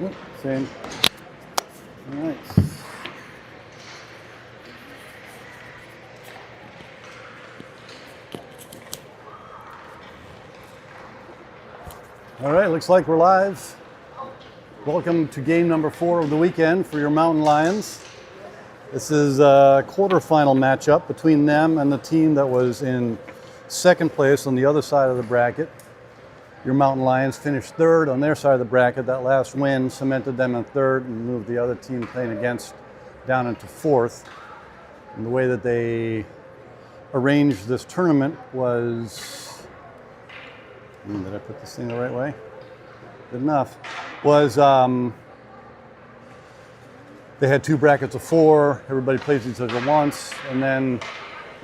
Oop, same. All right. All right, looks like we're live. Welcome to game number 4 of the weekend for your Mountain Lions. This is a quarterfinal matchup between them and the team that was in second place on the other side of the bracket. Your Mountain Lions finished third on their side of the bracket. That last win cemented them in third and moved the other team playing against down into fourth. And the way that they arranged this tournament was, did I put this thing the right way? Good enough. Was they had 2 brackets of 4. Everybody plays each other once, and then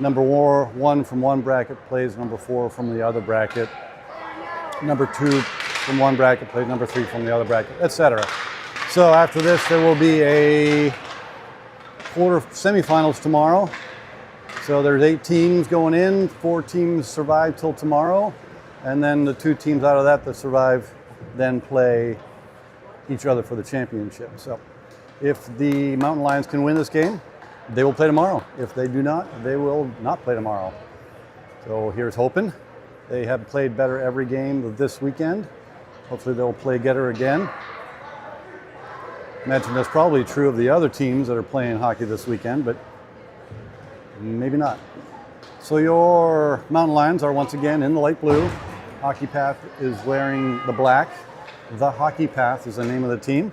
number 1 from one bracket plays number 4 from the other bracket. Number 2 from one bracket plays number 3 from the other bracket, etc. So after this, there will be a quarter semifinals tomorrow. So there's 8 teams going in. 4 teams survive till tomorrow. And then the 2 teams out of that survive then play each other for the championship. So if the Mountain Lions can win this game, they will play tomorrow. If they do not, they will not play tomorrow. So here's hoping. They have played better every game of this weekend. Hopefully they'll play better again. Imagine that's probably true of the other teams that are playing hockey this weekend, but maybe not. So your Mountain Lions are once again in the light blue. Hockey Path is wearing the black. The Hockey Path is the name of the team.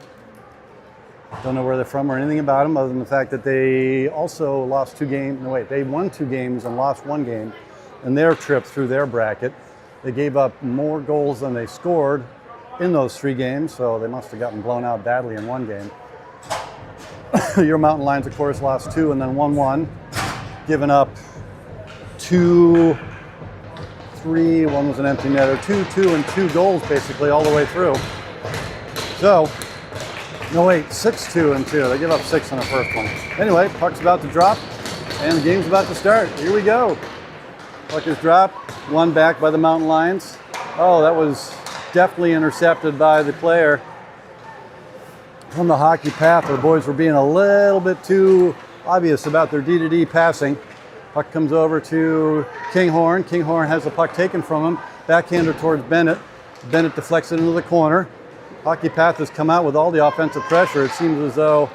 Don't know where they're from or anything about them other than the fact that they also lost 2 games. No, wait, they won 2 games and lost 1 game in their trip through their bracket. They gave up more goals than they scored in those 3 games, so they must have gotten blown out badly in 1 game. Your Mountain Lions, of course, lost 2 and then won 1, giving up 2, 3, 1 was an empty netter, 2, 2, and 2 goals basically all the way through. So, no wait, 6, 2, and 2. They give up 6 on the first one. Anyway, puck's about to drop, and the game's about to start. Here we go. Puck is dropped, 1 back by the Mountain Lions. Oh, that was definitely intercepted by the player from the Hockey Path. The boys were being a little bit too obvious about their D-to-D passing. Puck comes over to Kinghorn. Kinghorn has the puck taken from him. Backhander towards Bennett. Bennett deflects it into the corner. Hockey Path has come out with all the offensive pressure. It seems as though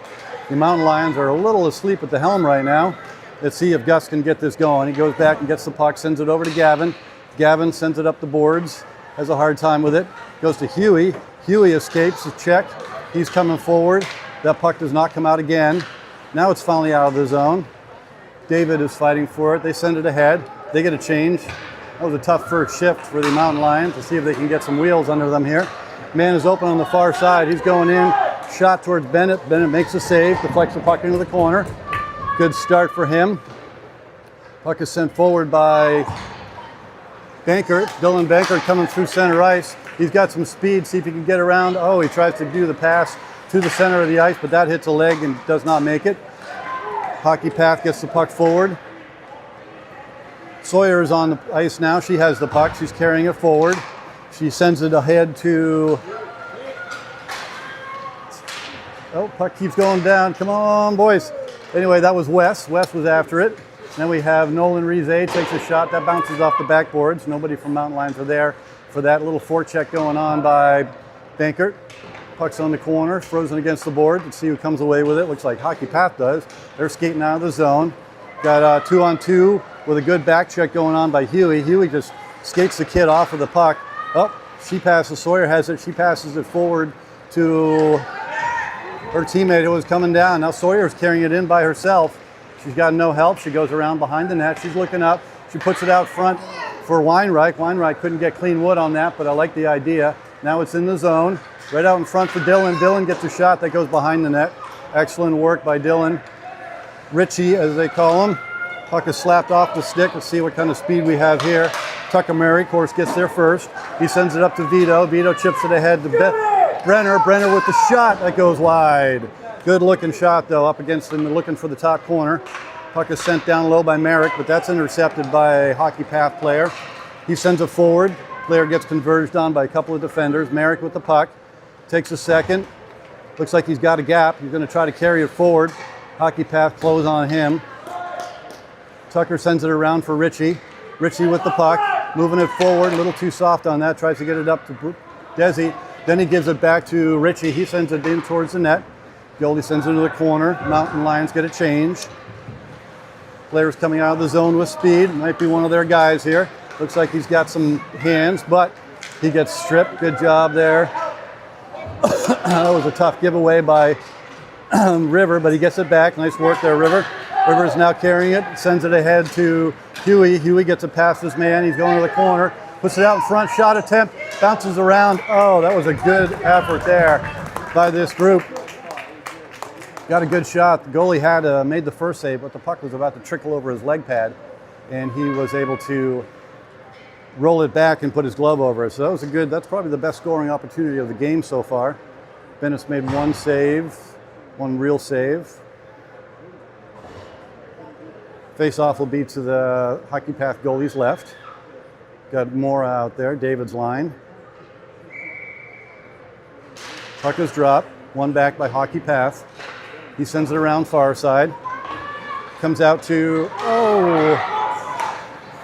the Mountain Lions are a little asleep at the helm right now. Let's see if Gus can get this going. He goes back and gets the puck, sends it over to Gavin. Gavin sends it up the boards, has a hard time with it. Goes to Huey. Huey escapes a check. He's coming forward. That puck does not come out again. Now it's finally out of the zone. David is fighting for it. They send it ahead. They get a change. That was a tough first shift for the Mountain Lions to see if they can get some wheels under them here. Man is open on the far side. He's going in. Shot towards Bennett. Bennett makes a save. Deflects the puck into the corner. Good start for him. Puck is sent forward by Bankert. Dylan Bankert coming through center ice. He's got some speed. See if he can get around. Oh, he tries to do the pass to the center of the ice, but that hits a leg and does not make it. Hockey Path gets the puck forward. Sawyer is on the ice now. She has the puck. She's carrying it forward. She sends it ahead to... Oh, puck keeps going down. Come on, boys. Anyway, that was Wes. Wes was after it. Then we have Nolan Rize takes a shot. That bounces off the backboards. Nobody from Mountain Lions are there for that little forecheck going on by Bankert. Puck's on the corner, frozen against the board. Let's see who comes away with it. Looks like Hockey Path does. They're skating out of the zone. Got 2-on-2 with a good back check going on by Huey. Huey just skates the kid off of the puck. Oh, she passes. Sawyer has it. She passes it forward to her teammate who was coming down. Now Sawyer's carrying it in by herself. She's got no help. She goes around behind the net. She's looking up. She puts it out front for Weinreich. Weinreich couldn't get clean wood on that, but I like the idea. Now it's in the zone. Right out in front for Dylan. Dylan gets a shot that goes behind the net. Excellent work by Dylan. Richie, as they call him. Puck is slapped off the stick. Let's see what kind of speed we have here. Tucker Murray, of course, gets there first. He sends it up to Vito. Vito chips it ahead to Brenner. Brenner with the shot that goes wide. Good looking shot though, up against him, looking for the top corner. Puck is sent down low by Merrick, but that's intercepted by a Hockey Path player. He sends it forward. Player gets converged on by a couple of defenders. Merrick with the puck. Takes a second. Looks like he's got a gap. He's going to try to carry it forward. Hockey path close on him. Tucker sends it around for Richie. Richie with the puck, moving it forward, a little too soft on that, tries to get it up to Desi. Then he gives it back to Richie. He sends it in towards the net. Goalie sends it into the corner. Mountain Lions get a change. Players coming out of the zone with speed. Might be one of their guys here. Looks like he's got some hands, but he gets stripped. Good job there. That was a tough giveaway by River, but he gets it back. Nice work there, River. River is now carrying it, sends it ahead to Huey. Huey gets it past his man. He's going to the corner, puts it out in front, shot attempt, bounces around. Oh, that was a good effort there by this group. Got a good shot. The goalie had made the first save, but the puck was about to trickle over his leg pad, and he was able to roll it back and put his glove over it. So that was a good, that's probably the best scoring opportunity of the game so far. Bennett's made one save, one real save. Face-off will be to the Hockey Path goalie's left. Got Mora out there, David's line. Puck is dropped, one back by Hockey Path. He sends it around far side. Comes out to,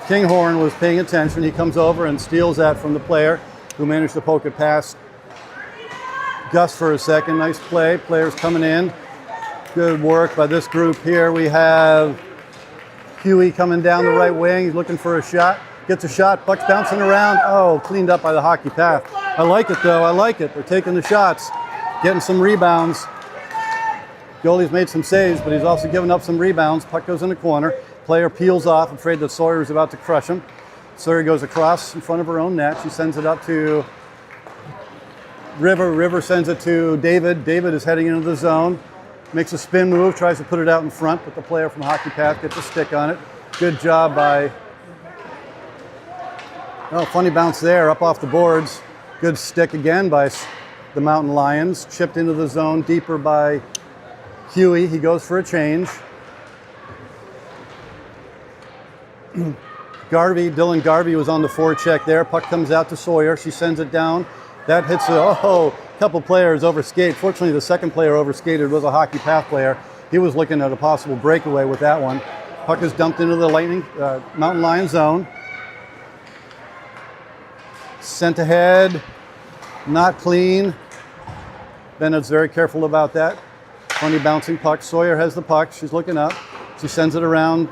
Kinghorn was paying attention. He comes over and steals that from the player who managed to poke it past Gus for a second. Nice play, players coming in. Good work by this group here. We have Huey coming down the right wing. He's looking for a shot. Gets a shot. Puck's bouncing around. Oh, cleaned up by the Hockey Path. I like it, though. I like it. They're taking the shots, getting some rebounds. Goalie's made some saves, but he's also given up some rebounds. Puck goes in the corner. Player peels off, afraid that Sawyer is about to crush him. Sawyer goes across in front of her own net. She sends it up to River. River sends it to David. David is heading into the zone. Makes a spin move, tries to put it out in front, but the player from Hockey Path gets a stick on it. Good job by, funny bounce there, up off the boards. Good stick again by the Mountain Lions. Chipped into the zone, deeper by Huey. He goes for a change. Dylan Garvey was on the forecheck there. Puck comes out to Sawyer. She sends it down. That hits a couple players overskate. Fortunately, the second player overskated was a Hockey Path player. He was looking at a possible breakaway with that one. Puck is dumped into the Mountain Lion zone. Sent ahead. Not clean. Bennett's very careful about that. Funny bouncing puck. Sawyer has the puck. She's looking up. She sends it around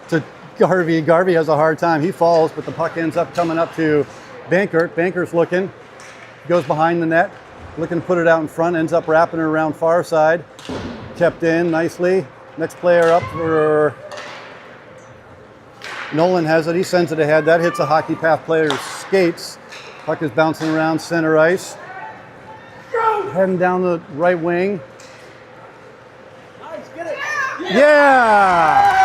to Garvey. Garvey has a hard time. He falls, but the puck ends up coming up to Bankert. Bankert's looking. Goes behind the net. Looking to put it out in front. Ends up wrapping it around far side. Kept in nicely. Next player up for Nolan has it. He sends it ahead. That hits a Hockey Path player's skates. Puck is bouncing around center ice. Heading down the right wing. Nice, get it. Yeah!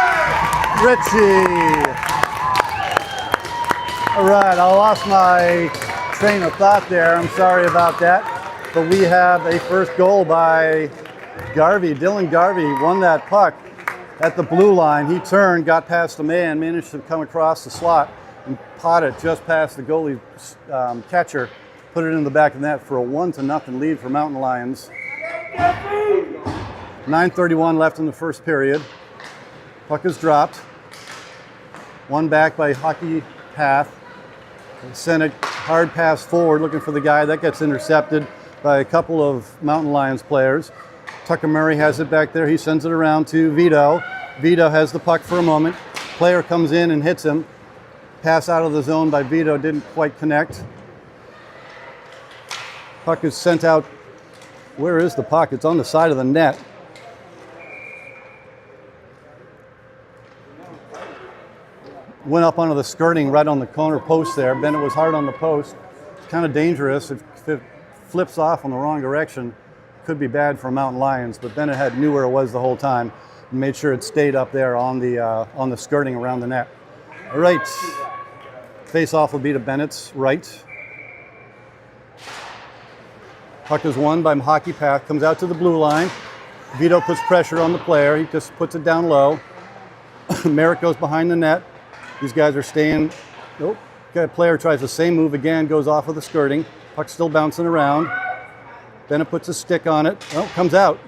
Richie. All right, I lost my train of thought there. I'm sorry about that. But we have a first goal by Garvey. Dylan Garvey won that puck at the blue line. He turned, got past the man, managed to come across the slot and pot it just past the goalie catcher. Put it in the back of the net for a 1-0 lead for Mountain Lions. 9:31 left in the first period. Puck is dropped. One back by Hockey Path. Sent a hard pass forward looking for the guy. That gets intercepted by a couple of Mountain Lions players. Tucker Murray has it back there. He sends it around to Vito. Vito has the puck for a moment. Player comes in and hits him. Pass out of the zone by Vito, didn't quite connect. Puck is sent out. Where is the puck? It's on the side of the net. Went up onto the skirting right on the corner post there. Bennett was hard on the post. It's kind of dangerous. If it flips off in the wrong direction, could be bad for Mountain Lions, but Bennett knew where it was the whole time and made sure it stayed up there on the skirting around the net. All right. Face-off will be to Bennett's right. Puck is won by Hockey Path, comes out to the blue line. Vito puts pressure on the player. He just puts it down low. Merritt goes behind the net. These guys are staying. Nope. Okay, player tries the same move again, goes off of the skirting. Puck's still bouncing around. Bennett puts a stick on it. Oh, comes out.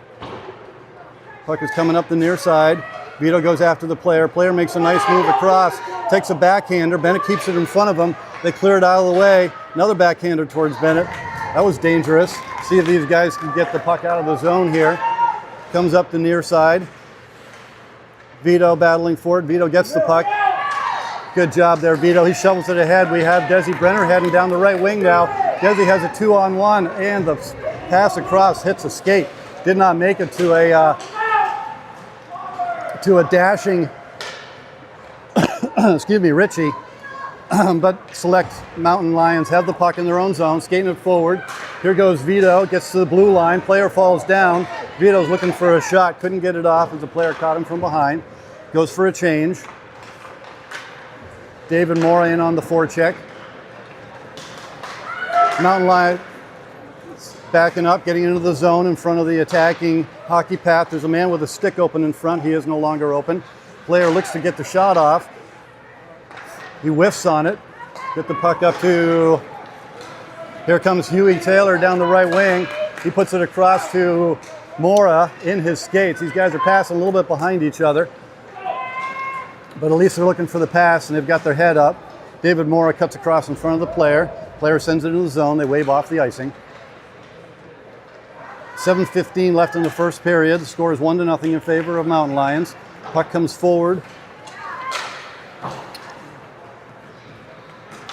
Puck is coming up the near side. Vito goes after the player. Player makes a nice move across, takes a backhander. Bennett keeps it in front of him. They clear it out of the way. Another backhander towards Bennett. That was dangerous. See if these guys can get the puck out of the zone here. Comes up the near side. Vito battling for it. Vito gets the puck. Good job there, Vito. He shovels it ahead. We have Desi Brenner heading down the right wing now. Desi has a 2-on-1, and the pass across hits a skate. Did not make it to a dashing, excuse me, Richie. But select Mountain Lions have the puck in their own zone, skating it forward. Here goes Vito, gets to the blue line. Player falls down. Vito's looking for a shot, couldn't get it off as the player caught him from behind. Goes for a change. David Mora in on the forecheck. Mountain Lions backing up, getting into the zone in front of the attacking hockey path. There's a man with a stick open in front. He is no longer open. Player looks to get the shot off. He whiffs on it. Get the puck up to, here comes Huey Taylor down the right wing. He puts it across to Mora in his skates. These guys are passing a little bit behind each other, but at least they're looking for the pass and they've got their head up. David Mora cuts across in front of the player. Player sends it into the zone. They wave off the icing. 7:15 left in the first period. The score is 1-0 in favor of Mountain Lions. Puck comes forward.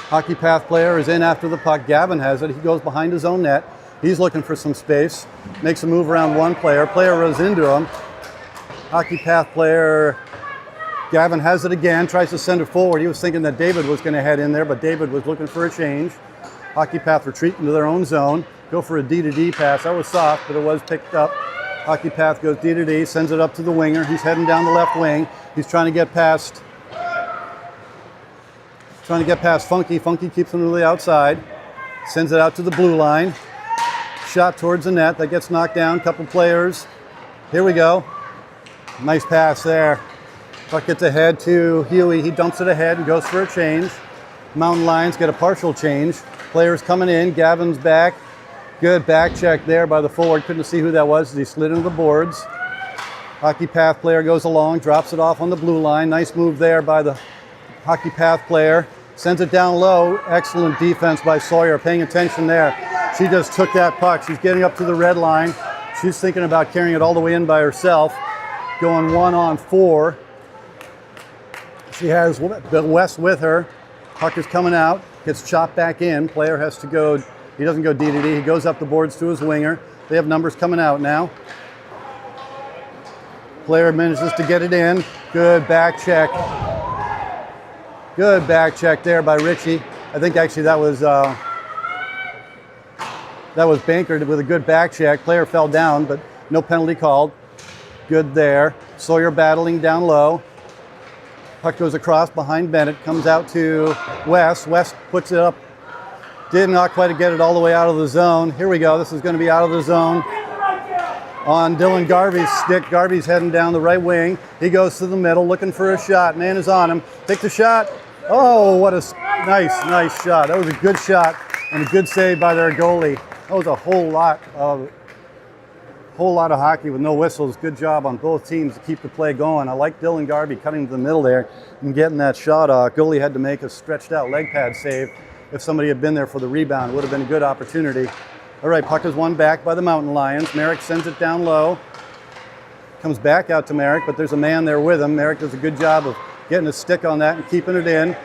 Hockey path player is in after the puck. Gavin has it. He goes behind his own net. He's looking for some space. Makes a move around one player. Player runs into him. Hockey path player Gavin has it again. Tries to send it forward. He was thinking that David was going to head in there, but David was looking for a change. Hockey path retreat into their own zone. Go for a D-to-D pass. That was soft, but it was picked up. Hockey path goes D-to-D, sends it up to the winger. He's heading down the left wing. He's trying to get past Funky. Funky keeps him to the outside. Sends it out to the blue line. Shot towards the net. That gets knocked down. Couple players. Here we go. Nice pass there. Puck gets ahead to Huey. He dumps it ahead and goes for a change. Mountain Lions get a partial change. Players coming in. Gavin's back. Good back check there by the forward. Couldn't see who that was as he slid into the boards. Hockey path player goes along, drops it off on the blue line. Nice move there by the hockey path player. Sends it down low. Excellent defense by Sawyer. Paying attention there. She just took that puck. She's getting up to the red line. She's thinking about carrying it all the way in by herself. Going 1-on-4. She has West with her. Puck is coming out. Gets chopped back in. Player has to go. He doesn't go D-to-D. He goes up the boards to his winger. They have numbers coming out now. Player manages to get it in. Good back check. Good back check there by Richie. I think actually that was Banker with a good back check. Player fell down, but no penalty called. Good there. Sawyer battling down low. Puck goes across behind Bennett. Comes out to West. West puts it up. Did not quite get it all the way out of the zone. Here we go. This is going to be out of the zone on Dylan Garvey's stick. Garvey's heading down the right wing. He goes to the middle looking for a shot. Man is on him. Take the shot. Oh, what a nice shot. That was a good shot and a good save by their goalie. That was a whole lot of hockey with no whistles. Good job on both teams to keep the play going. I like Dylan Garvey cutting to the middle there and getting that shot off. Goalie had to make a stretched out leg pad save. If somebody had been there for the rebound, it would have been a good opportunity. All right, puck is won back by the Mountain Lions. Merrick sends it down low. Comes back out to Merrick, but there's a man there with him. Merrick does a good job of getting a stick on that and keeping it in.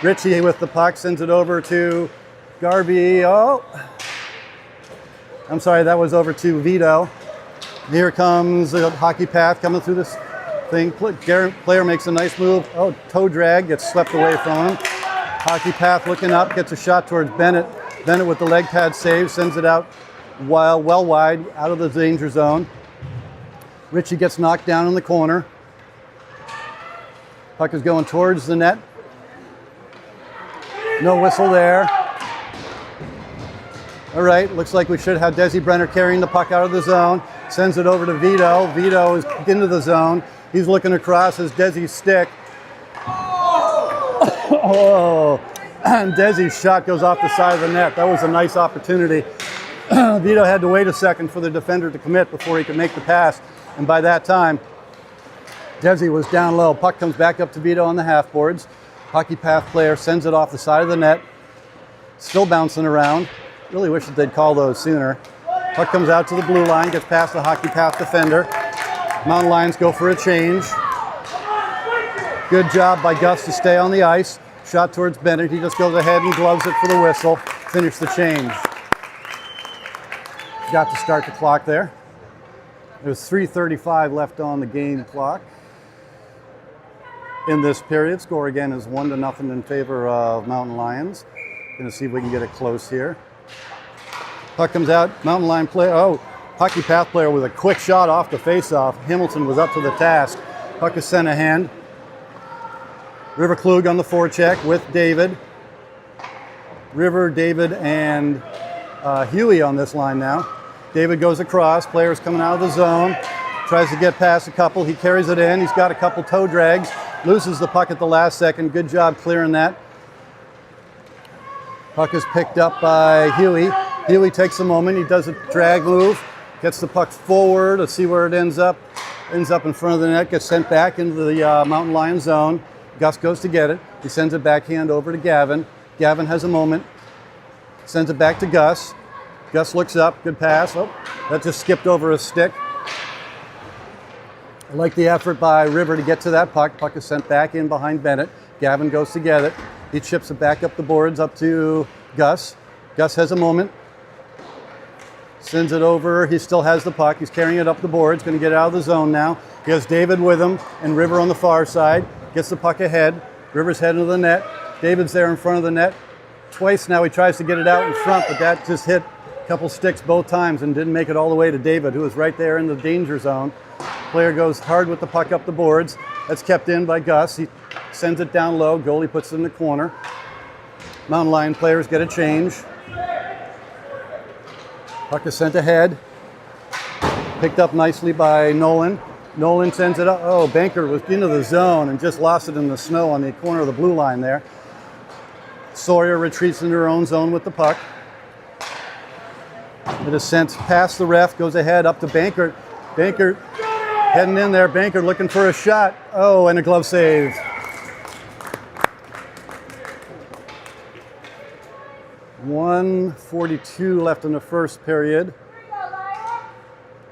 Richie with the puck sends it over to Garvey. Oh, I'm sorry, that was over to Vito. Here comes the hockey path coming through this thing. Player makes a nice move. Oh, toe drag, gets swept away from him. Hockey path looking up, gets a shot towards Bennett. Bennett with the leg pad save, sends it out well wide, out of the danger zone. Richie gets knocked down in the corner. Puck is going towards the net. No whistle there. All right, looks like we should have Desi Brenner carrying the puck out of the zone. Sends it over to Vito. Vito is into the zone. He's looking across as Desi's stick. Oh, and Desi's shot goes off the side of the net. That was a nice opportunity Vito had to wait a second for the defender to commit before he could make the pass. And by that time, Desi was down low. Puck comes back up to Vito on the half boards. Hockey Path player sends it off the side of the net. Still bouncing around. Really wish that they'd call those sooner. Puck comes out to the blue line, gets past the Hockey Path defender. Mountain Lions go for a change. Good job by Gus to stay on the ice. Shot towards Bennett. He just goes ahead and gloves it for the whistle. Finish the change. Got to start the clock there. There's 3:35 left on the game clock. In this period, score again is 1-0 in favor of Mountain Lions. Going to see if we can get it close here. Puck comes out. Mountain Lion player. Oh, Hockey Path player with a quick shot off the face-off. Hamilton was up to the task. Puck is sent ahead. River Klug on the forecheck with David. River, David, and Huey on this line now. David goes across. Player's coming out of the zone. Tries to get past a couple. He carries it in. He's got a couple toe drags. Loses the puck at the last second. Good job clearing that. Puck is picked up by Huey. Huey takes a moment. He does a drag move. Gets the puck forward. Let's see where it ends up. Ends up in front of the net. Gets sent back into the Mountain Lion zone. Gus goes to get it. He sends it backhand over to Gavin. Gavin has a moment. Sends it back to Gus. Gus looks up. Good pass. Oh, that just skipped over his stick. I like the effort by River to get to that puck. Puck is sent back in behind Bennett. Gavin goes to get it. He chips it back up the boards up to Gus. Gus has a moment. Sends it over. He still has the puck. He's carrying it up the boards. Going to get out of the zone now. He has David with him and River on the far side. Gets the puck ahead. River's heading to the net. David's there in front of the net. Twice now he tries to get it out in front, but that just hit a couple sticks both times and didn't make it all the way to David, who was right there in the danger zone. Player goes hard with the puck up the boards. That's kept in by Gus. He sends it down low. Goalie puts it in the corner. Mountain Lion players get a change. Puck is sent ahead. Picked up nicely by Nolan. Nolan sends it up. Oh, Banker was into the zone and just lost it in the snow on the corner of the blue line there. Sawyer retreats into her own zone with the puck. It is sent past the ref, goes ahead up to Banker. Banker heading in there. Banker looking for a shot. Oh, and a glove save. .142 left in the first period.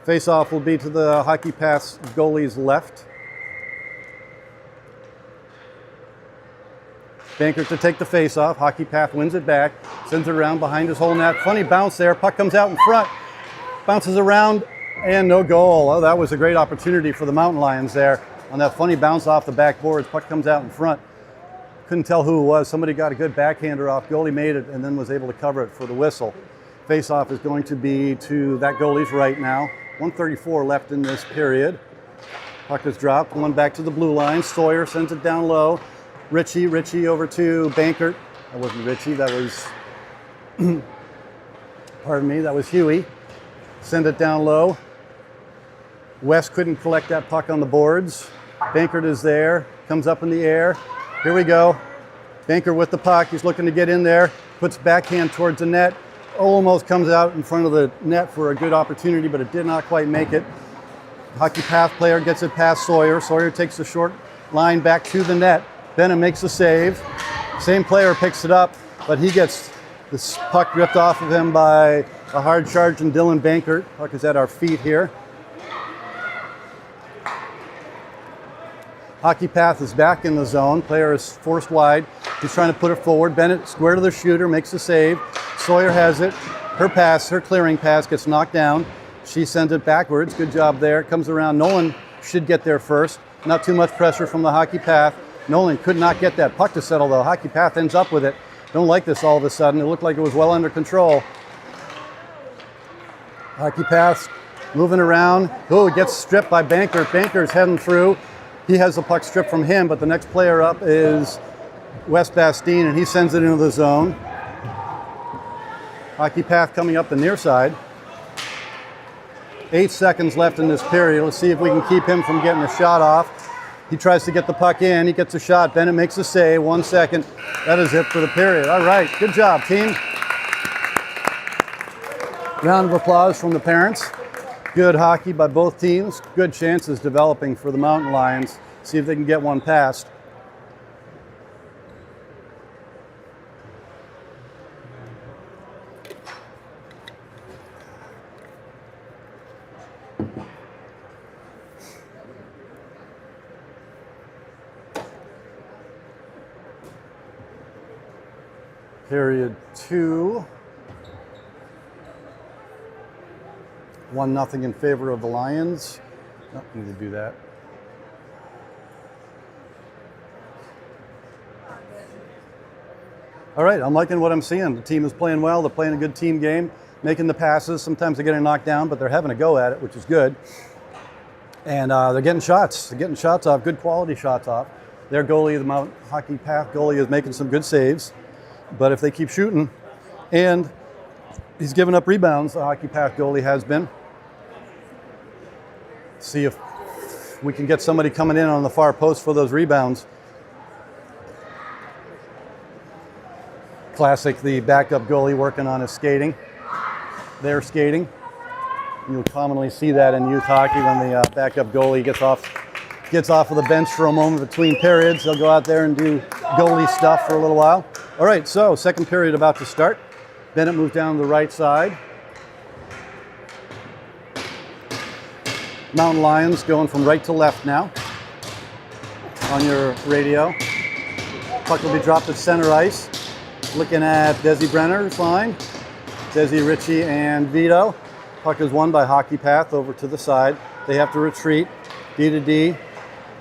Face-off will be to the Hockey Path's goalie's left. Banker to take the face-off. Hockey Path wins it back. Sends it around behind his whole net. Funny bounce there. Puck comes out in front. Bounces around and no goal. Oh, that was a great opportunity for the Mountain Lions there. On that funny bounce off the backboards, puck comes out in front. Couldn't tell who it was. Somebody got a good backhander off. Goalie made it and then was able to cover it for the whistle. Face-off is going to be to that goalie's right now. 1:34 left in this period. Puck is dropped. One back to the blue line. Sawyer sends it down low. Richie over to Bankert. That wasn't Richie. That was, pardon me, that was Huey. Send it down low. West couldn't collect that puck on the boards. Bankert is there. Comes up in the air. Here we go. Banker with the puck. He's looking to get in there. Puts backhand towards the net. Almost comes out in front of the net for a good opportunity, but it did not quite make it. Hockey Path player gets it past Sawyer. Sawyer takes the short line back to the net. Bennett makes the save. Same player picks it up, but he gets this puck ripped off of him by a hard charge and Dylan Bankert. Puck is at our feet here. Hockey Path is back in the zone. Player is forced wide. He's trying to put it forward. Bennett square to the shooter, makes the save. Sawyer has it. Her pass, her clearing pass gets knocked down. She sends it backwards. Good job there. Comes around. Nolan should get there first. Not too much pressure from the Hockey Path. Nolan could not get that puck to settle though. Hockey Path ends up with it. Don't like this all of a sudden. It looked like it was well under control. Hockey Path moving around. Oh, it gets stripped by Banker. Banker's heading through. He has the puck stripped from him, but the next player up is Wes Bastine, and he sends it into the zone. Hockey Path coming up the near side. 8 seconds left in this period. Let's see if we can keep him from getting a shot off. He tries to get the puck in. He gets a shot. Bennett makes a save. 1 second. That is it for the period. All right. Good job, team. Round of applause from the parents. Good hockey by both teams. Good chances developing for the Mountain Lions. See if they can get one past. Period 2. 1-0 in favor of the Lions. Oh, need to do that. All right, I'm liking what I'm seeing. The team is playing well. They're playing a good team game, making the passes. Sometimes they're getting knocked down, but they're having a go at it, which is good. And they're getting shots. They're getting shots off, good quality shots off. Their goalie, the Mount Hockey Path goalie, is making some good saves. But if they keep shooting, and he's given up rebounds, the Hockey Path goalie has been. See if we can get somebody coming in on the far post for those rebounds. Classic, the backup goalie working on his skating. They're skating. You'll commonly see that in youth hockey when the backup goalie gets off of the bench for a moment between periods. They'll go out there and do goalie stuff for a little while. All right, so second period about to start. Bennett moves down to the right side. Mountain Lions going from right to left now on your radio. Puck will be dropped at center ice. Looking at Desi Brenner's line. Desi, Ritchie, and Vito. Puck is won by Hockey Path over to the side. They have to retreat. D to D.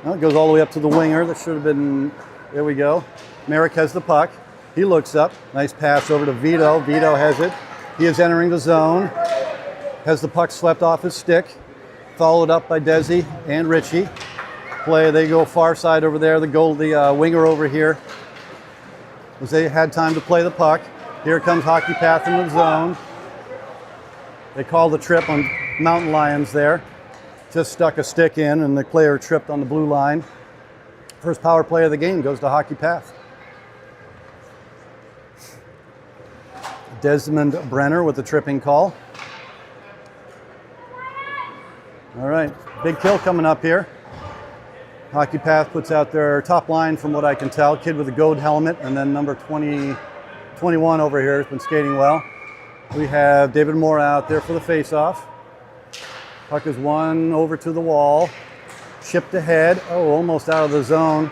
Well, it goes all the way up to the winger. That should have been, there we go. Merrick has the puck. He looks up. Nice pass over to Vito. Vito has it. He is entering the zone. Has the puck swept off his stick. Followed up by Desi and Ritchie. They go far side over there. The winger over here. As they had time to play the puck. Here comes Hockey Path in the zone. They call the trip on Mountain Lions there. Just stuck a stick in and the player tripped on the blue line. First power play of the game goes to Hockey Path. Desmond Brenner with the tripping call. All right, big kill coming up here. Hockey Path puts out their top line from what I can tell. Kid with a gold helmet, and then number 21 over here has been skating well. We have David Moore out there for the face-off. Puck is won over to the wall. Chipped ahead. Oh, almost out of the zone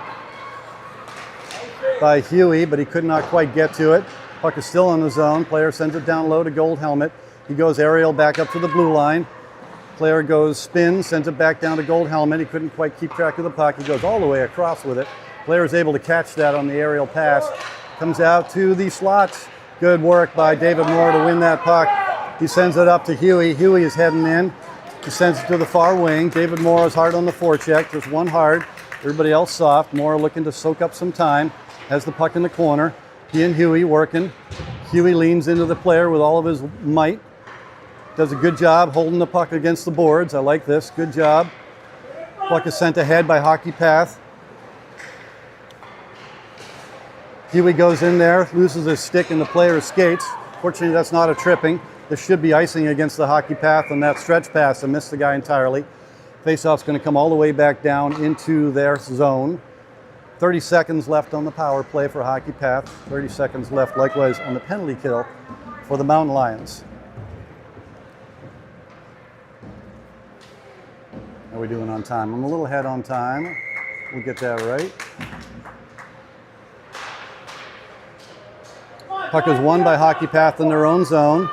by Huey, but he could not quite get to it. Puck is still in the zone. Player sends it down low to Gold Helmet. He goes aerial back up to the blue line. Player goes spin, sends it back down to Gold Helmet. He couldn't quite keep track of the puck. He goes all the way across with it. Player is able to catch that on the aerial pass. Comes out to the slots. Good work by David Moore to win that puck. He sends it up to Huey. Huey is heading in. He sends it to the far wing. David Moore is hard on the forecheck. Just one hard. Everybody else soft. Moore looking to soak up some time. Has the puck in the corner. He and Huey working. Huey leans into the player with all of his might. Does a good job holding the puck against the boards. I like this. Good job. Puck is sent ahead by Hockey Path. Huey goes in there, loses his stick, and the player skates. Fortunately, that's not a tripping. This should be icing against the Hockey Path on that stretch pass. I missed the guy entirely. Faceoff's going to come all the way back down into their zone. 30 seconds left on the power play for Hockey Path. 30 seconds left, likewise, on the penalty kill for the Mountain Lions. How are we doing on time? I'm a little ahead on time. We'll get that right. Puck is won by Hockey Path in their own zone.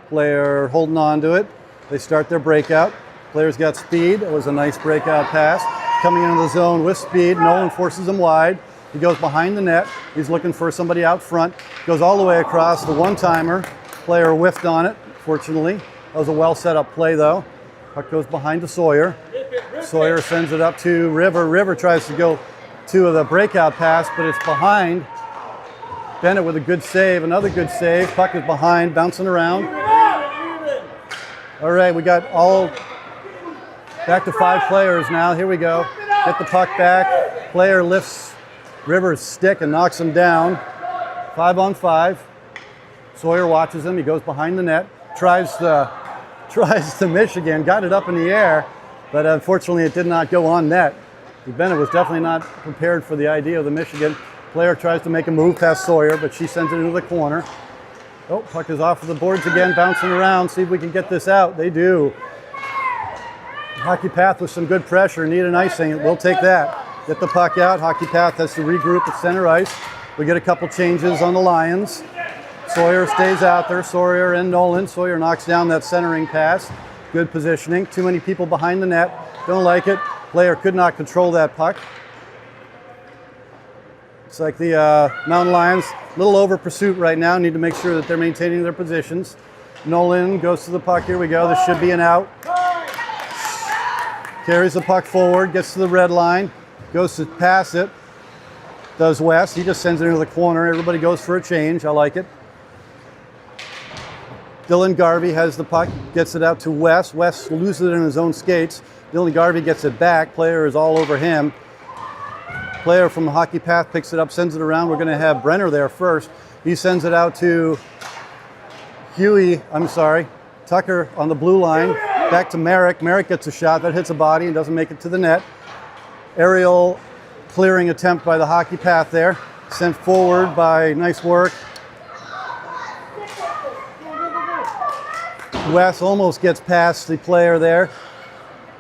Player holding on to it. They start their breakout. Player's got speed. It was a nice breakout pass. Coming into the zone with speed. Nolan forces him wide. He goes behind the net. He's looking for somebody out front. Goes all the way across the one-timer. Player whiffed on it, fortunately. That was a well set up play though. Puck goes behind to Sawyer. Sawyer sends it up to River. River tries to go to the breakout pass, but it's behind. Bennett with a good save, another good save. Puck is behind, bouncing around. All right, we got all back to 5 players now. Here we go. Get the puck back. Player lifts River's stick and knocks him down. 5 on 5. Sawyer watches him. He goes behind the net, tries to Michigan, got it up in the air, but unfortunately it did not go on net. Bennett was definitely not prepared for the idea of the Michigan. Player tries to make a move past Sawyer, but she sends it into the corner. Oh, puck is off of the boards again, bouncing around. See if we can get this out. They do. Hockey Path with some good pressure. Need an icing. We'll take that. Get the puck out. Hockey Path has to regroup at center ice. We get a couple changes on the Lions. Sawyer stays out there. Sawyer and Nolan. Sawyer knocks down that centering pass. Good positioning. Too many people behind the net. Don't like it. Player could not control that puck. It's like the Mountain Lions, a little over pursuit right now. Need to make sure that they're maintaining their positions. Nolan goes to the puck. Here we go. This should be an out. Carries the puck forward, gets to the red line, goes to pass it. Does West. He just sends it into the corner. Everybody goes for a change. I like it. Dylan Garvey has the puck, gets it out to West. West loses it in his own skates. Dylan Garvey gets it back. Player is all over him. Player from the Hockey Path picks it up, sends it around. We're going to have Brenner there first. He sends it out to Tucker on the blue line. Back to Merrick. Merrick gets a shot that hits a body and doesn't make it to the net. Aerial clearing attempt by the Hockey Path there. Sent forward by, nice work. Wes almost gets past the player there.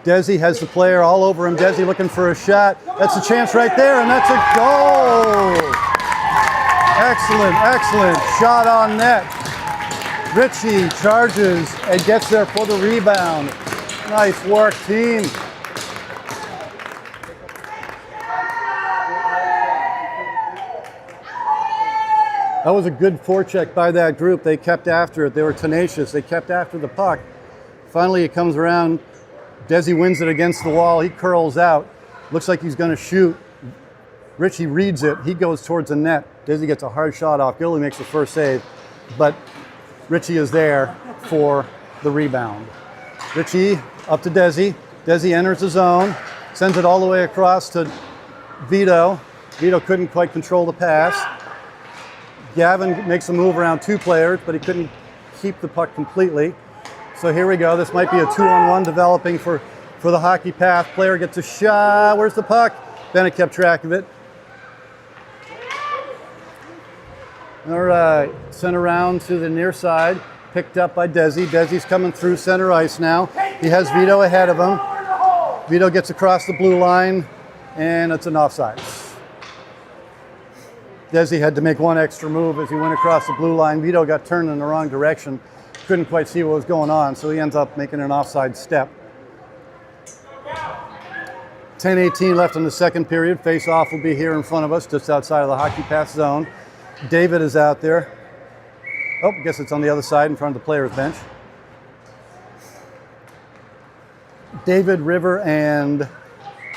Desi has the player all over him. Desi looking for a shot. That's a chance right there, and that's a goal. Excellent, excellent shot on net. Ritchie charges and gets there for the rebound. Nice work, team. That was a good forecheck by that group. They kept after it. They were tenacious. They kept after the puck. Finally, it comes around. Desi wins it against the wall. He curls out. Looks like he's going to shoot. Ritchie reads it. He goes towards the net. Desi gets a hard shot off. Gilly makes the first save. But Ritchie is there for the rebound. Ritchie up to Desi. Desi enters the zone. Sends it all the way across to Vito. Vito couldn't quite control the pass. Gavin makes a move around two players, but he couldn't keep the puck completely. So here we go. This might be a 2-on-1 developing for the Hockey Path. Player gets a shot. Where's the puck? Bennett kept track of it. All right. Sent around to the near side. Picked up by Desi. Desi's coming through center ice now. He has Vito ahead of him. Vito gets across the blue line, and it's an offside. Desi had to make one extra move as he went across the blue line. Vito got turned in the wrong direction. Couldn't quite see what was going on, so he ends up making an offside step. 10:18 left in the second period. Face-off will be here in front of us, just outside of the Hockey Path zone. David is out there. Oh, I guess it's on the other side in front of the players' bench. David, River, and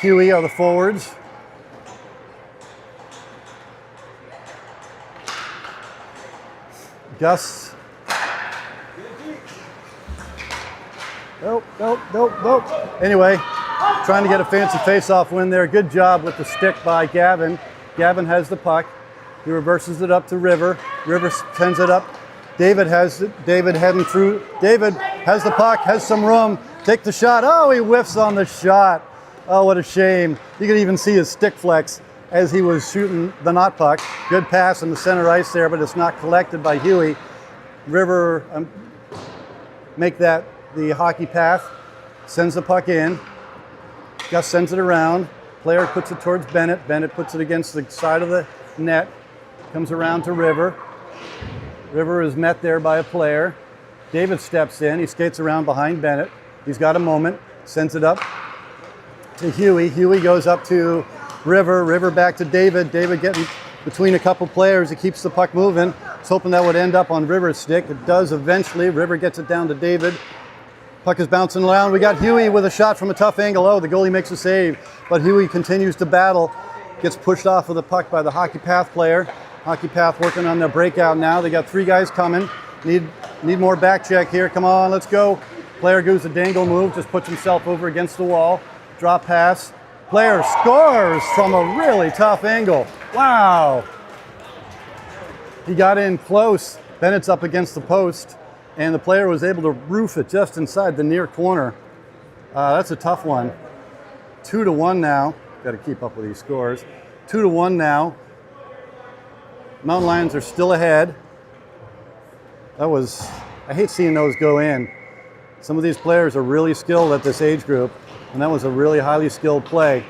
Huey are the forwards. Gus. Nope. Anyway, trying to get a fancy face-off win there. Good job with the stick by Gavin. Gavin has the puck. He reverses it up to River. River sends it up. David has it. David heading through. David has the puck, has some room. Take the shot. Oh, he whiffs on the shot. Oh, what a shame. You could even see his stick flex as he was shooting the not puck. Good pass in the center ice there, but it's not collected by Huey. River make that the Hockey Path. Sends the puck in. Gus sends it around. Player puts it towards Bennett. Bennett puts it against the side of the net. Comes around to River. River is met there by a player. David steps in. He skates around behind Bennett. He's got a moment. Sends it up to Huey. Huey goes up to River. River back to David. David getting between a couple players. He keeps the puck moving. He's hoping that would end up on River's stick. It does eventually. River gets it down to David. Puck is bouncing around. We got Huey with a shot from a tough angle. Oh, the goalie makes a save, but Huey continues to battle. Gets pushed off of the puck by the Hockey Path player. Hockey Path working on their breakout now. They got three guys coming. Need more back check here. Come on, let's go. Player goes a dangle move, just puts himself over against the wall. Drop pass. Player scores from a really tough angle. Wow. He got in close Bennett's up against the post, and the player was able to roof it just inside the near corner. That's a tough one. 2-1 now. Got to keep up with these scores. 2-1 now. Mountain Lions are still ahead. I hate seeing those go in. Some of these players are really skilled at this age group, and that was a really highly skilled play.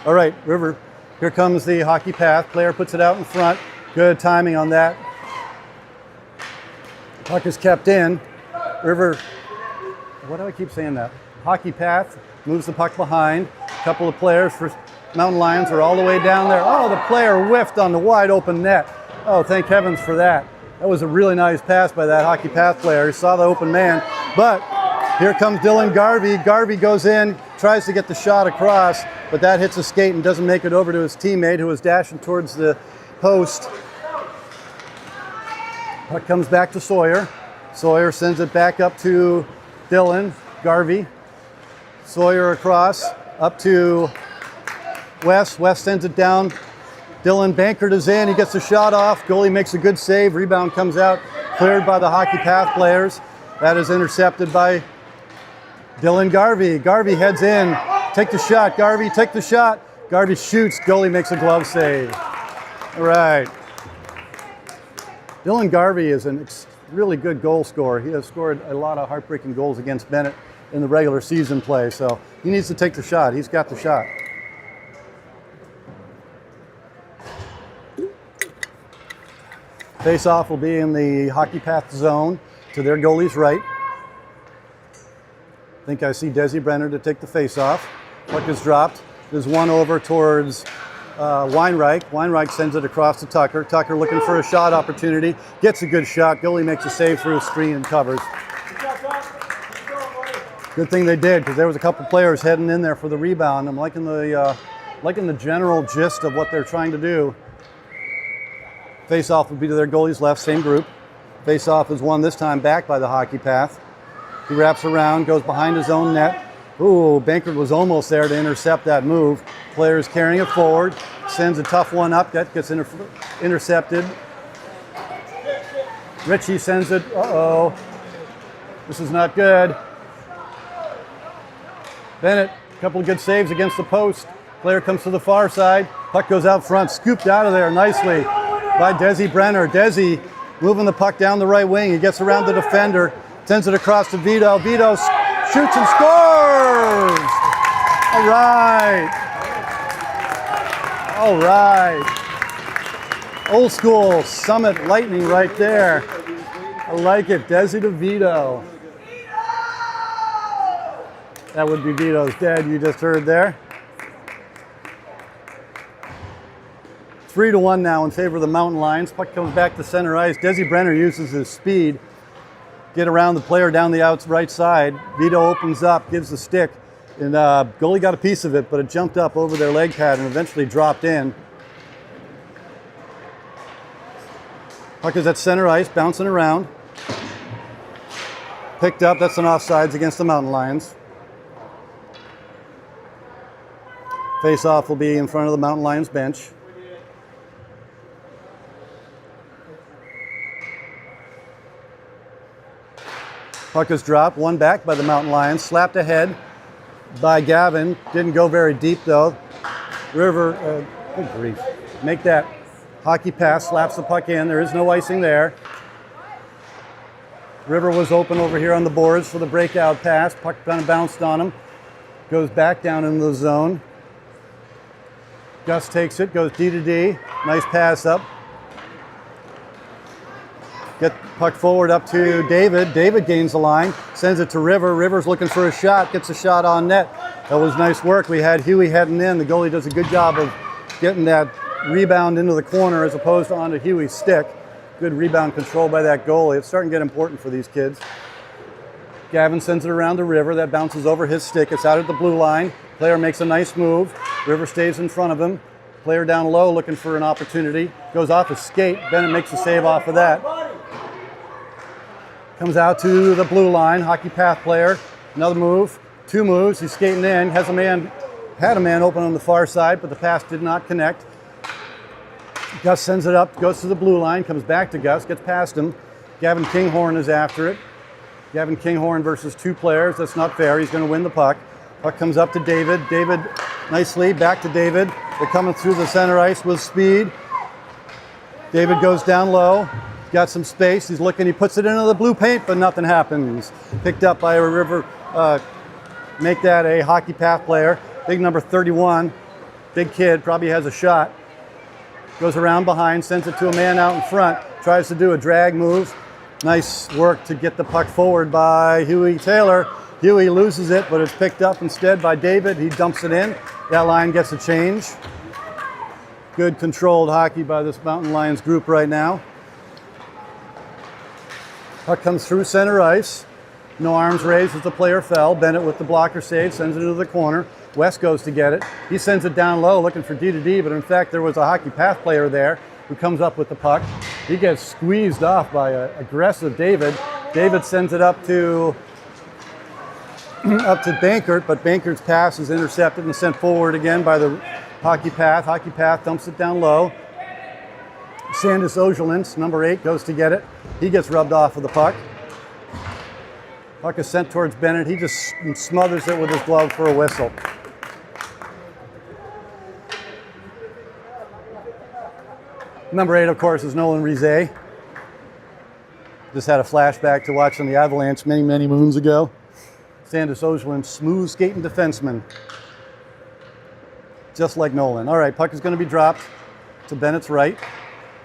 All right, River, here comes the hockey path. Player puts it out in front. Good timing on that. Puck is kept in. River, why do I keep saying that? Hockey path moves the puck behind. A couple of players for Mountain Lions are all the way down there. Oh, the player whiffed on the wide open net. Oh, thank heavens for that. That was a really nice pass by that hockey path player. He saw the open man, but here comes Dylan Garvey. Garvey goes in, tries to get the shot across, but that hits a skate and doesn't make it over to his teammate who was dashing towards the post. Puck comes back to Sawyer. Sawyer sends it back up to Dylan Garvey. Sawyer across, up to West. West sends it down. Dylan Bankert is in. He gets the shot off. Goalie makes a good save. Rebound comes out, cleared by the hockey path players. That is intercepted by Dylan Garvey. Garvey heads in. Take the shot, Garvey. Take the shot. Garvey shoots. Goalie makes a glove save. All right. Dylan Garvey is a really good goal scorer. He has scored a lot of heartbreaking goals against Bennett in the regular season play, so he needs to take the shot. He's got the shot. Face-off will be in the hockey path zone to their goalie's right. I think I see Desi Brenner to take the face-off. Puck is dropped. There's one over towards Weinreich. Weinreich sends it across to Tucker. Tucker looking for a shot opportunity. Gets a good shot. Goalie makes a save through a screen and covers. Good thing they did, because there was a couple players heading in there for the rebound. I'm liking the general gist of what they're trying to do. Face-off will be to their goalie's left, same group. Face-off is won this time back by the hockey path. He wraps around, goes behind his own net. Ooh, Bankert was almost there to intercept that move. Player is carrying it forward, sends a tough one up, that gets intercepted. Ritchie sends it, uh-oh. This is not good. Bennett, a couple of good saves against the post. Player comes to the far side. Puck goes out front, scooped out of there nicely by Desi Brenner. Desi moving the puck down the right wing. He gets around the defender, sends it across to Vito. Vito shoots and scores! All right. All right. Old school Summit Lightning right there. I like it. Desi to Vito. That would be Vito's dad you just heard there. 3-1 now in favor of the Mountain Lions. Puck comes back to center ice. Desi Brenner uses his speed. Get around the player down the right side. Vito opens up, gives the stick, and goalie got a piece of it, but it jumped up over their leg pad and eventually dropped in. Puck is at center ice, bouncing around. Picked up, that's an offsides against the Mountain Lions. Face-off will be in front of the Mountain Lions bench. Puck is dropped, one back by the Mountain Lions, slapped ahead by Gavin. Didn't go very deep though. River, good grief. Make that hockey pass, slaps the puck in. There is no icing there. River was open over here on the boards for the breakout pass. Puck kind of bounced on him. Goes back down in the zone. Gus takes it, goes D to D. Nice pass up. Get puck forward up to David. David gains the line, sends it to River. River's looking for a shot, gets a shot on net. That was nice work. We had Huey heading in. The goalie does a good job of getting that rebound into the corner as opposed to onto Huey's stick. Good rebound control by that goalie. It's starting to get important for these kids. Gavin sends it around to River. That bounces over his stick. It's out at the blue line. Player makes a nice move. River stays in front of him. Player down low looking for an opportunity. Goes off his skate. Bennett makes a save off of that. Comes out to the blue line. Hockey path player. Another move. Two moves. He's skating in. Had a man open on the far side, but the pass did not connect. Gus sends it up. Goes to the blue line. Comes back to Gus. Gets past him. Gavin Kinghorn is after it. Gavin Kinghorn versus 2 players. That's not fair. He's going to win the puck. Puck comes up to David. David nicely back to David. They're coming through the center ice with speed. David goes down low. He's got some space. He's looking. He puts it into the blue paint, but nothing happens. Picked up by a River. Make that a hockey path player. Big number 31. Big kid. Probably has a shot. Goes around behind. Sends it to a man out in front. Tries to do a drag move. Nice work to get the puck forward by Huey Taylor. Huey loses it, but it's picked up instead by David. He dumps it in. That line gets a change. Good controlled hockey by this Mountain Lions group right now. Puck comes through center ice. No arms raised as the player fell. Bennett with the blocker save, sends it into the corner. West goes to get it. He sends it down low looking for D-to-D, but in fact there was a hockey path player there who comes up with the puck. He gets squeezed off by an aggressive David. David sends it up to Bankert, but Bankert's pass is intercepted and sent forward again by the hockey path. Hockey path dumps it down low. Sandis Ojelins, number 8, goes to get it. He gets rubbed off of the puck. Puck is sent towards Bennett. He just smothers it with his glove for a whistle. Number 8, of course, is Nolan Rizet. Just had a flashback to watching the Avalanche many, many moons ago. Sandis Ojelin, smooth skating defenseman. Just like Nolan. All right, puck is going to be dropped to Bennett's right.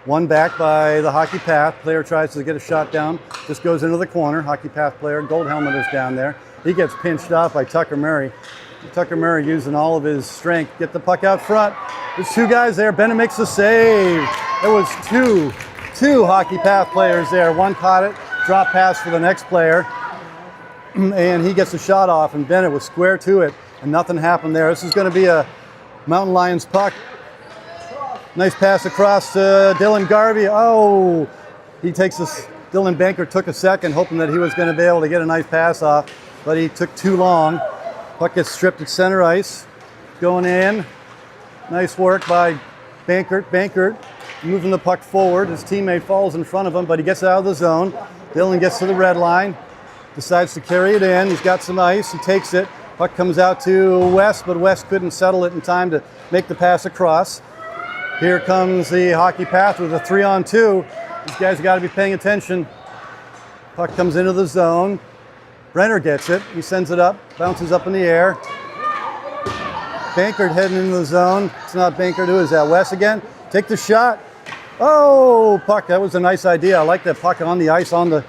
One back by the hockey path. Player tries to get a shot down. Just goes into the corner. Hockey path player, gold helmet is down there. He gets pinched off by Tucker Murray. Tucker Murray using all of his strength. Get the puck out front. There's 2 guys there. Bennett makes the save. There was two hockey path players there. One caught it, drop pass for the next player, and he gets the shot off, and Bennett was square to it, and nothing happened there. This is going to be a Mountain Lions puck. Nice pass across to Dylan Garvey. Oh, he takes this. Dylan Banker took a second, hoping that he was going to be able to get a nice pass off, but he took too long. Puck gets stripped at center ice. Going in. Nice work by Bankert. Bankert moving the puck forward. His teammate falls in front of him, but he gets out of the zone. Dylan gets to the red line. Decides to carry it in. He's got some ice. He takes it. Puck comes out to West, but West couldn't settle it in time to make the pass across. Here comes the hockey path with a 3-on-2. These guys have got to be paying attention. Puck comes into the zone. Brenner gets it. He sends it up, bounces up in the air. Bankert heading into the zone. It's not Bankert. Who is that? West again. Take the shot. Oh, puck. That was a nice idea. I like that puck on the ice on the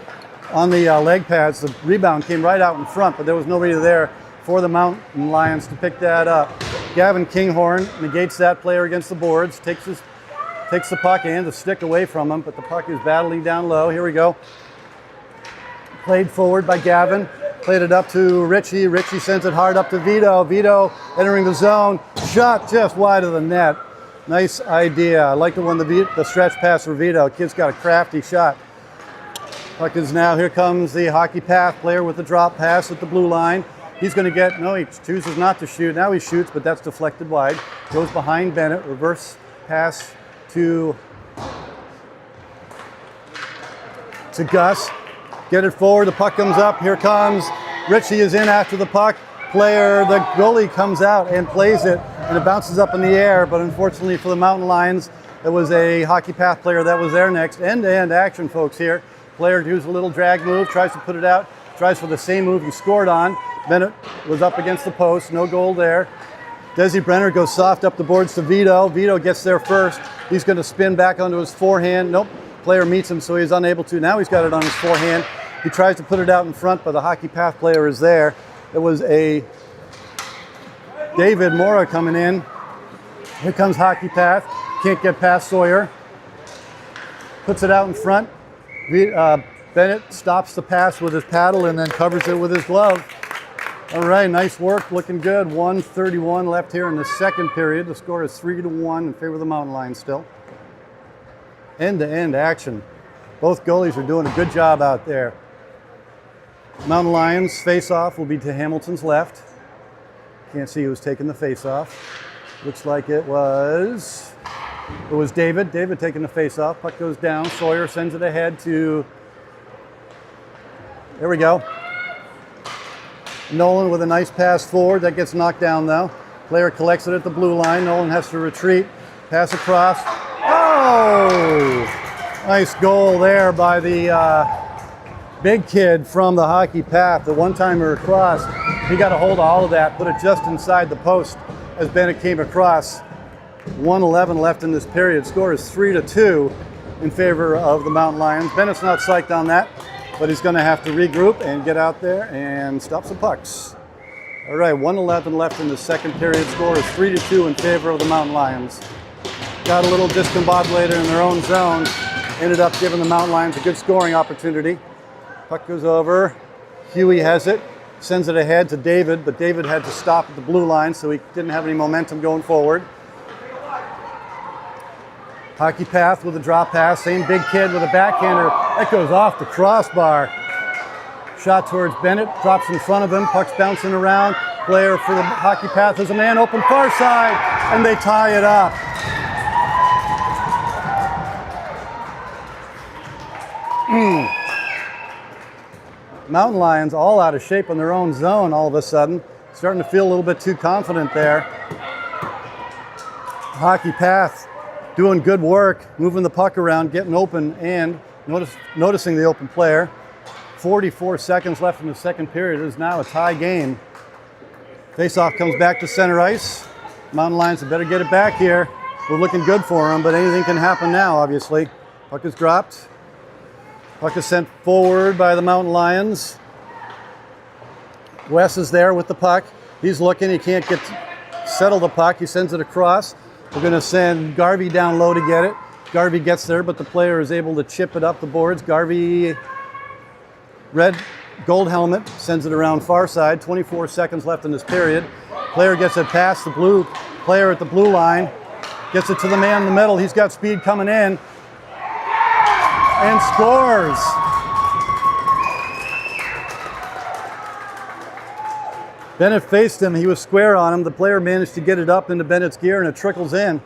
leg pads. The rebound came right out in front, but there was nobody there for the Mountain Lions to pick that up. Gavin Kinghorn negates that player against the boards, takes the puck and the stick away from him, but the puck is battling down low. Here we go. Played forward by Gavin. Played it up to Richie. Richie sends it hard up to Vito. Vito entering the zone. Shot just wide of the net. Nice idea. I like the one, the stretch pass for Vito. Kid's got a crafty shot. Puck is now, here comes the hockey path player with the drop pass at the blue line. He's going to get, no, he chooses not to shoot. Now he shoots, but that's deflected wide. Goes behind Bennett. Reverse pass to Gus. Get it forward. The puck comes up. Here comes Richie is in after the puck. The goalie comes out and plays it, and it bounces up in the air. But unfortunately for the Mountain Lions, it was a hockey path player that was there next. End-to-end action, folks, here. Player does a little drag move, tries to put it out, tries for the same move he scored on. Bennett was up against the post, no goal there. Desi Brenner goes soft up the boards to Vito. Vito gets there first. He's going to spin back onto his forehand. Nope, player meets him, so he's unable to. Now he's got it on his forehand. He tries to put it out in front, but the hockey path player is there. It was a David Mora coming in. Here comes hockey path. Can't get past Sawyer. Puts it out in front. Bennett stops the pass with his paddle and then covers it with his glove. All right, nice work, looking good. 1:31 left here in the second period. The score is 3-1 in favor of the Mountain Lions still. End-to-end action. Both goalies are doing a good job out there. Mountain Lions face-off will be to Hamilton's left. Can't see who's taking the face-off. Looks like it was David. David taking the face-off. Puck goes down. Sawyer sends it ahead to There we go. Nolan with a nice pass forward. That gets knocked down though. Player collects it at the blue line. Nolan has to retreat. Pass across. Oh! Nice goal there by the big kid from the hockey path. The one-timer across. He got a hold of all of that, put it just inside the post as Bennett came across. 1:11 left in this period. Score is 3-2 in favor of the Mountain Lions. Bennett's not psyched on that, but he's going to have to regroup and get out there and stop some pucks. All right, 1:11 left in the second period. Score is 3-2 in favor of the Mountain Lions. Got a little discombobulated in their own zone. Ended up giving the Mountain Lions a good scoring opportunity. Puck goes over. Huey has it. Sends it ahead to David, but David had to stop at the blue line, so he didn't have any momentum going forward. Hockey path with a drop pass. Same big kid with a backhander. That goes off the crossbar. Shot towards Bennett. Drops in front of him. Puck's bouncing around. Player for the hockey path. There's a man open far side, and they tie it up. Mountain Lions all out of shape in their own zone all of a sudden. Starting to feel a little bit too confident there. Hockey path doing good work, moving the puck around, getting open, and noticing the open player. 44 seconds left in the second period. It is now a tie game. Faceoff comes back to center ice. Mountain Lions had better get it back here. We're looking good for them, but anything can happen now, obviously. Puck is dropped. Puck is sent forward by the Mountain Lions. Wes is there with the puck. He's looking, he can't settle the puck. He sends it across. We're gonna send Garvey down low to get it. Garvey gets there, but the player is able to chip it up the boards. Garvey, red gold helmet, sends it around far side. 24 seconds left in this period. Player gets it past the blue player at the blue line. Gets it to the man in the middle. He's got speed coming in. And scores. Bennett faced him. He was square on him. The player managed to get it up into Bennett's gear, and it trickles in.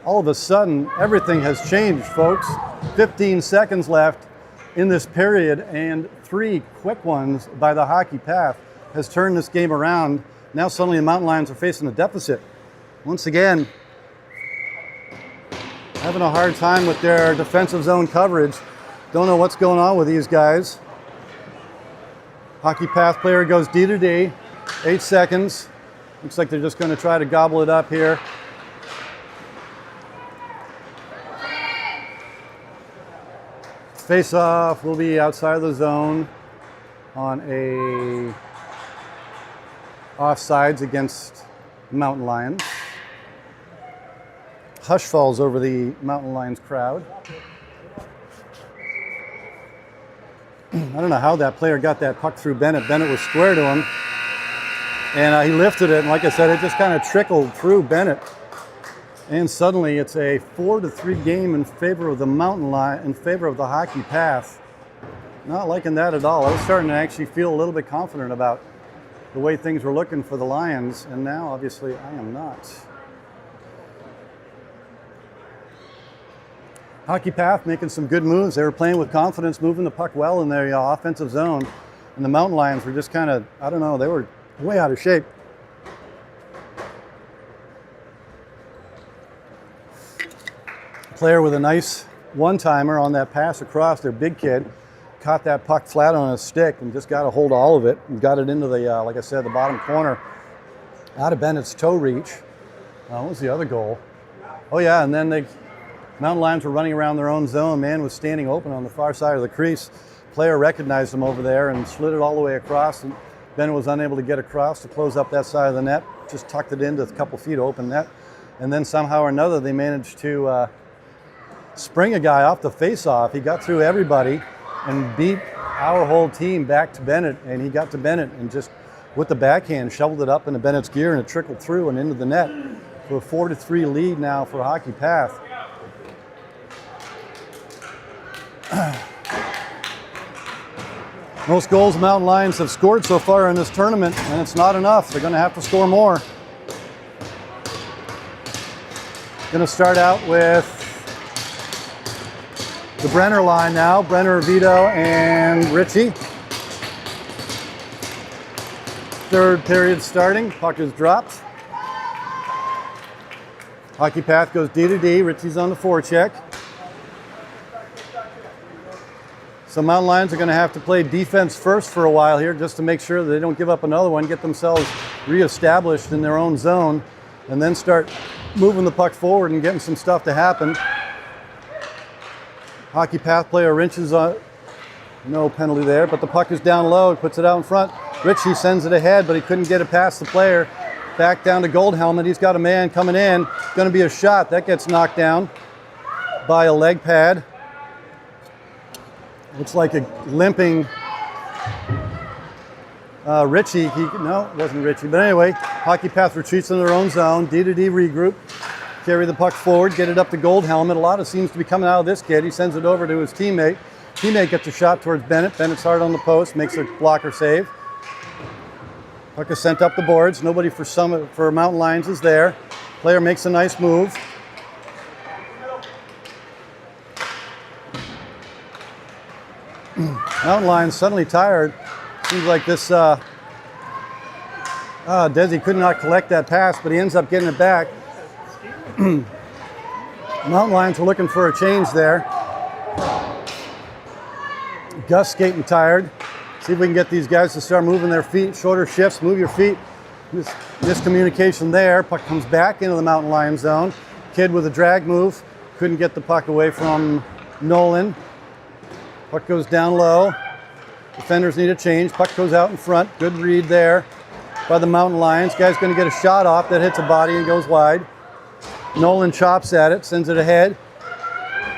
All of a sudden, everything has changed, folks. 15 seconds left in this period, and 3 quick ones by the hockey path has turned this game around. Now suddenly the Mountain Lions are facing a deficit. Once again, having a hard time with their defensive zone coverage. Don't know what's going on with these guys. Hockey path player goes D to D. 8 seconds. Looks like they're just going to try to gobble it up here. Face off will be outside of the zone on a offsides against Mountain Lions. Hush falls over the Mountain Lions crowd. I don't know how that player got that puck through Bennett. Bennett was square to him, and he lifted it, and like I said, it just kind of trickled through Bennett. And suddenly it's a 4-3 game in favor of the Mountain Lion, in favor of the hockey path. Not liking that at all. I was starting to actually feel a little bit confident about the way things were looking for the Lions, and now obviously I am not. Hockey path making some good moves. They were playing with confidence, moving the puck well in their offensive zone. And the Mountain Lions were just kind of, I don't know, they were way out of shape. Player with a nice one-timer on that pass across, their big kid, caught that puck flat on his stick and just got a hold of all of it and got it into the, like I said, the bottom corner out of Bennett's toe reach. What was the other goal? Oh yeah, and then the Mountain Lions were running around their own zone. Man was standing open on the far side of the crease. Player recognized him over there and slid it all the way across, and Bennett was unable to get across to close up that side of the net. Just tucked it into a couple feet of open net. And then somehow or another they managed to spring a guy off the face-off. He got through everybody and beat our whole team back to Bennett, and he got to Bennett and just with the backhand shoveled it up into Bennett's gear, and it trickled through and into the net for a 4-3 lead now for Hockey Path. Most goals Mountain Lions have scored so far in this tournament, and it's not enough. They're going to have to score more. Going to start out with the Brenner line now. Brenner, Vito, and Richie. third period starting. Puck is dropped. Hockey Path goes D to D. Richie's on the forecheck. So Mountain Lions are going to have to play defense first for a while here just to make sure that they don't give up another one, get themselves reestablished in their own zone, and then start moving the puck forward and getting some stuff to happen. Hockey Path player wrenches on, no penalty there, but the puck is down low, puts it out in front. Richie sends it ahead, but he couldn't get it past the player. Back down to Gold Helmet. He's got a man coming in. Going to be a shot. That gets knocked down by a leg pad. Looks like a limping Richie. No, it wasn't Richie. But anyway, Hockey Path retreats in their own zone. D to D regroup. Carry the puck forward. Get it up to Gold Helmet. A lot of seems to be coming out of this kid. He sends it over to his teammate. Teammate gets a shot towards Bennett. Bennett's hard on the post. Makes a blocker save. Puck is sent up the boards. Nobody for Mountain Lions is there. Player makes a nice move. Mountain Lions suddenly tired. Seems like this Desi could not collect that pass, but he ends up getting it back. Mountain Lions are looking for a change there. Gus skating tired. See if we can get these guys to start moving their feet. Shorter shifts, move your feet. Miscommunication there. Puck comes back into the Mountain Lion zone. Kid with a drag move. Couldn't get the puck away from Nolan. Puck goes down low. Defenders need a change. Puck goes out in front. Good read there by the Mountain Lions. Guy's going to get a shot off that hits a body and goes wide. Nolan chops at it, sends it ahead.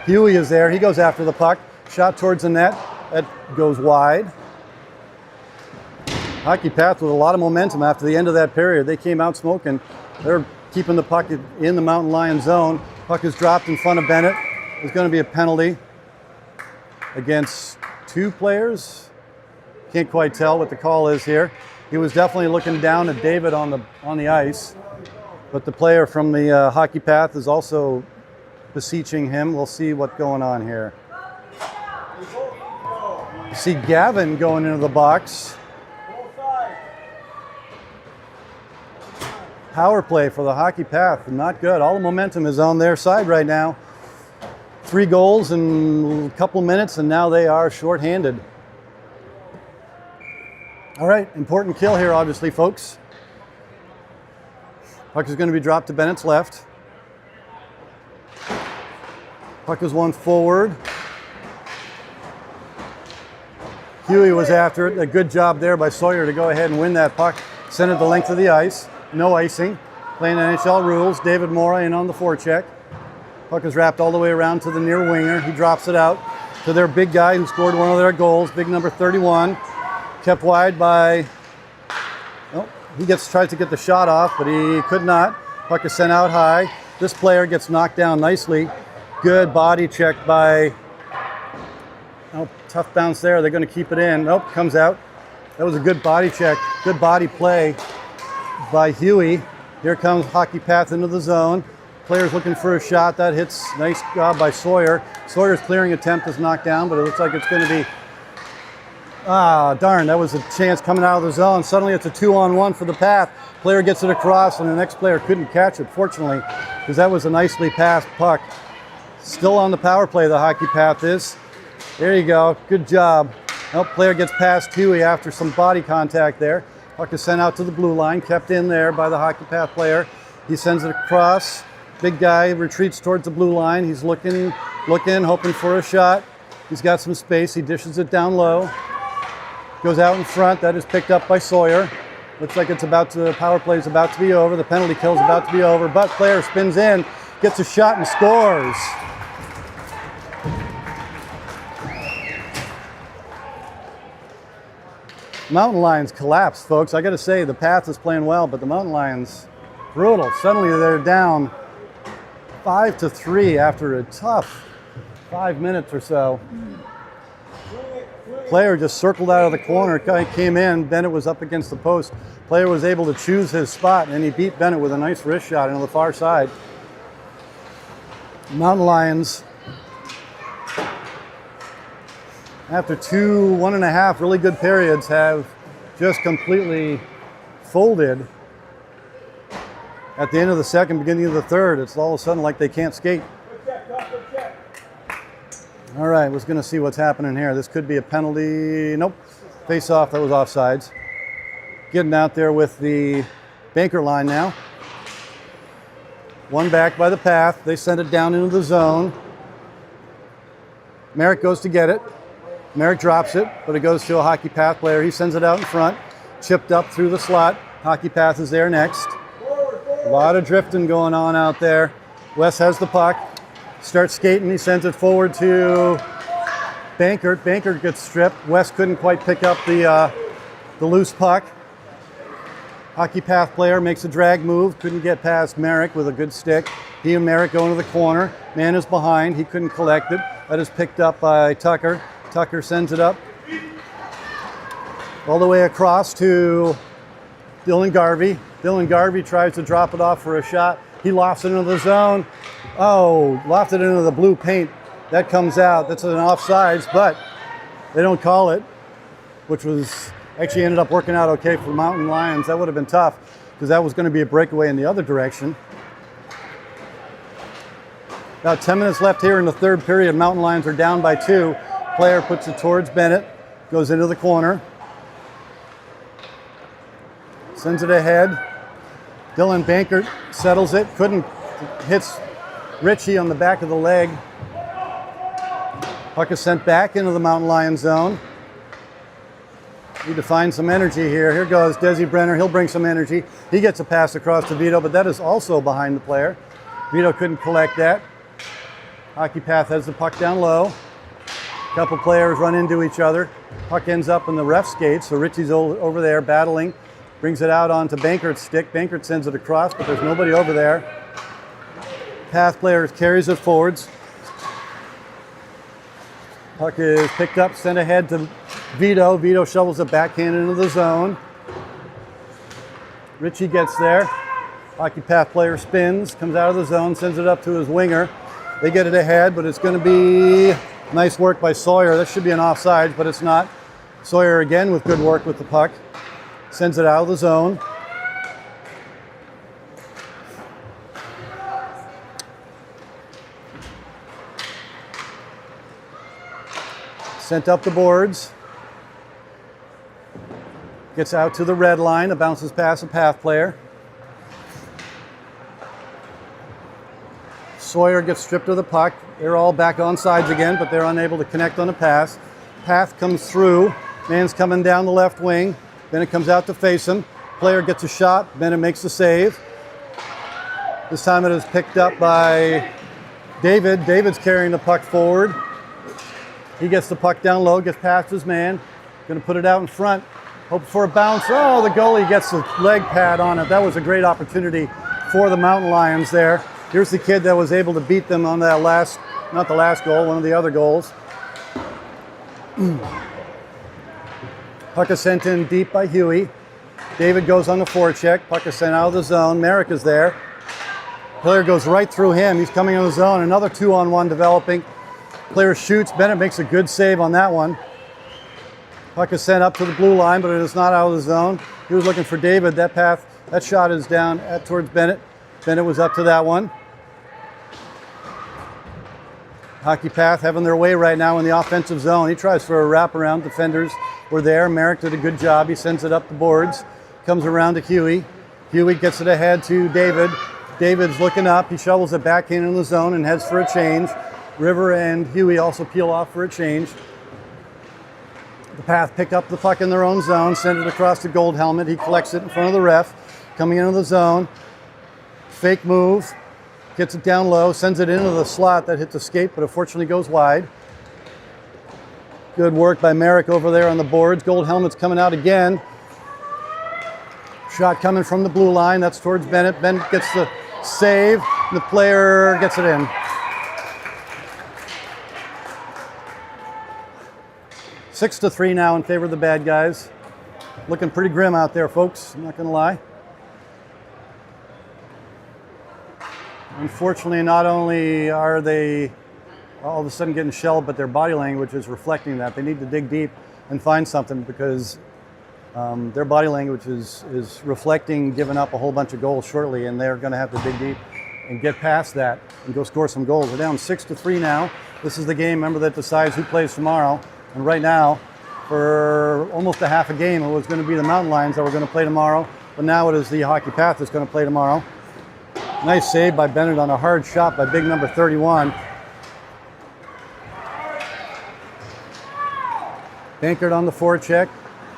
Huey is there. He goes after the puck. Shot towards the net. That goes wide. Hockey Path with a lot of momentum after the end of that period. They came out smoking. They're keeping the puck in the Mountain Lion zone. Puck is dropped in front of Bennett. There's going to be a penalty against two players. Can't quite tell what the call is here. He was definitely looking down at David on the ice, but the player from the Hockey Path is also beseeching him. We'll see what's going on here. You see Gavin going into the box. Power play for the Hockey Path, not good. All the momentum is on their side right now. 3 goals in a couple minutes, and now they are shorthanded. All right, important kill here, obviously, folks. Puck is going to be dropped to Bennett's left. Puck is won forward. Huey was after it. A good job there by Sawyer to go ahead and win that puck. Send it the length of the ice. No icing. Playing NHL rules. David Mora in on the forecheck. Puck is wrapped all the way around to the near winger. He drops it out to their big guy who scored one of their goals, big number 31. Kept wide by, oh, he tries to get the shot off, but he could not. Puck is sent out high. This player gets knocked down nicely. Good body check by, oh, tough bounce there. They're going to keep it in. Nope, comes out. That was a good body check, good body play by Huey. Here comes Hockey Path into the zone. Player's looking for a shot. That hits. Nice job by Sawyer. Sawyer's clearing attempt is knocked down, but it looks like it's going to be, darn, that was a chance coming out of the zone. Suddenly it's a 2-on-1 for the Path. Player gets it across, and the next player couldn't catch it, fortunately, because that was a nicely passed puck. Still on the power play, the Hockey Path is. There you go. Good job. Nope, player gets past Huey after some body contact there. Puck is sent out to the blue line, kept in there by the Hockey Path player. He sends it across. Big guy retreats towards the blue line. He's looking, hoping for a shot. He's got some space. He dishes it down low. Goes out in front. That is picked up by Sawyer. Looks like the power play is about to be over. The penalty kill is about to be over. But player spins in, gets a shot and scores. Mountain Lions collapsed, folks. I got to say, the Path is playing well, but the Mountain Lions, brutal. Suddenly they're down 5-3 after a tough 5 minutes or so. Player just circled out of the corner, came in. Bennett was up against the post. Player was able to choose his spot, and he beat Bennett with a nice wrist shot into the far side. Mountain Lions, after 1.5 really good periods, have just completely folded at the end of the second, beginning of the third. It's all of a sudden like they can't skate. All right, we're going to see what's happening here. This could be a penalty. Nope. Face off, that was offsides. Getting out there with the banker line now. One back by the path. They send it down into the zone. Merrick goes to get it. Merrick drops it, but it goes to a hockey path player. He sends it out in front. Chipped up through the slot. Hockey path is there next. A lot of drifting going on out there. Wes has the puck. Starts skating. He sends it forward to Bankert. Bankert gets stripped. Wes couldn't quite pick up the loose puck. Hockey path player makes a drag move. Couldn't get past Merrick with a good stick. He and Merrick go into the corner. Man is behind. He couldn't collect it. That is picked up by Tucker. Tucker sends it up all the way across to Dylan Garvey. Dylan Garvey tries to drop it off for a shot. He lofts it into the zone. Oh, lofted into the blue paint. That comes out. That's an offsides, but they don't call it, which was actually ended up working out okay for Mountain Lions. That would have been tough because that was going to be a breakaway in the other direction. About 10 minutes left here in the third period. Mountain Lions are down by 2. Player puts it towards Bennett, goes into the corner. Sends it ahead. Dylan Bankert settles it. Hits Ritchie on the back of the leg. Puck is sent back into the Mountain Lions zone. Need to find some energy here. Here goes Desi Brenner. He'll bring some energy. He gets a pass across to Vito, but that is also behind the player. Vito couldn't collect that. Hockey path has the puck down low. A couple players run into each other. Puck ends up in the ref skates, so Ritchie's over there battling. Brings it out onto Bankert's stick. Bankert sends it across, but there's nobody over there. Path player carries it forwards. Puck is picked up, sent ahead to Vito. Vito shovels it backhand into the zone. Ritchie gets there. Hockey path player spins, comes out of the zone, sends it up to his winger. They get it ahead, but it's going to be nice work by Sawyer. That should be an offside, but it's not. Sawyer again with good work with the puck. Sends it out of the zone. Sent up the boards. Gets out to the red line. It bounces past a path player. Sawyer gets stripped of the puck. They're all back on sides again, but they're unable to connect on a pass. Path comes through. Man's coming down the left wing. Bennett comes out to face him. Player gets a shot. Bennett makes the save. This time it is picked up by David. David's carrying the puck forward. He gets the puck down low, gets past his man. Going to put it out in front. Hope for a bounce. Oh, the goalie gets the leg pad on it. That was a great opportunity for the Mountain Lions there. Here's the kid that was able to beat them on that last, not the last goal, one of the other goals. Puck is sent in deep by Huey. David goes on the forecheck. Puck is sent out of the zone. Merrick is there. Player goes right through him. He's coming in the zone. Another 2-on-1 developing. Player shoots. Bennett makes a good save on that one. Puck is sent up to the blue line, but it is not out of the zone. He was looking for David. That shot is down towards Bennett. Bennett was up to that one. Hockey path having their way right now in the offensive zone. He tries for a wraparound. Defenders were there. Merrick did a good job. He sends it up the boards. Comes around to Huey. Huey gets it ahead to David. David's looking up. He shovels it back in the zone and heads for a change. River and Huey also peel off for a change. The path pick up the puck in their own zone. Send it across to Gold Helmet. He collects it in front of the ref. Coming into the zone. Fake move. Gets it down low, sends it into the slot that hit the skate, but unfortunately goes wide. Good work by Merrick over there on the boards. Gold Helmet's coming out again. Shot coming from the blue line. That's towards Bennett. Bennett gets the save. And the player gets it in. 6-3 now in favor of the bad guys. Looking pretty grim out there, folks. I'm not going to lie. Unfortunately, not only are they all of a sudden getting shelled, but their body language is reflecting that. They need to dig deep and find something because Their body language is reflecting giving up a whole bunch of goals shortly, and they're going to have to dig deep and get past that and go score some goals. We're down 6-3 now. This is the game, remember, that decides who plays tomorrow. And right now, for almost a half a game, it was going to be the Mountain Lions that were going to play tomorrow, but now it is the Hockey Path that's going to play tomorrow. Nice save by Bennett on a hard shot by big number 31. Bankert on the forecheck.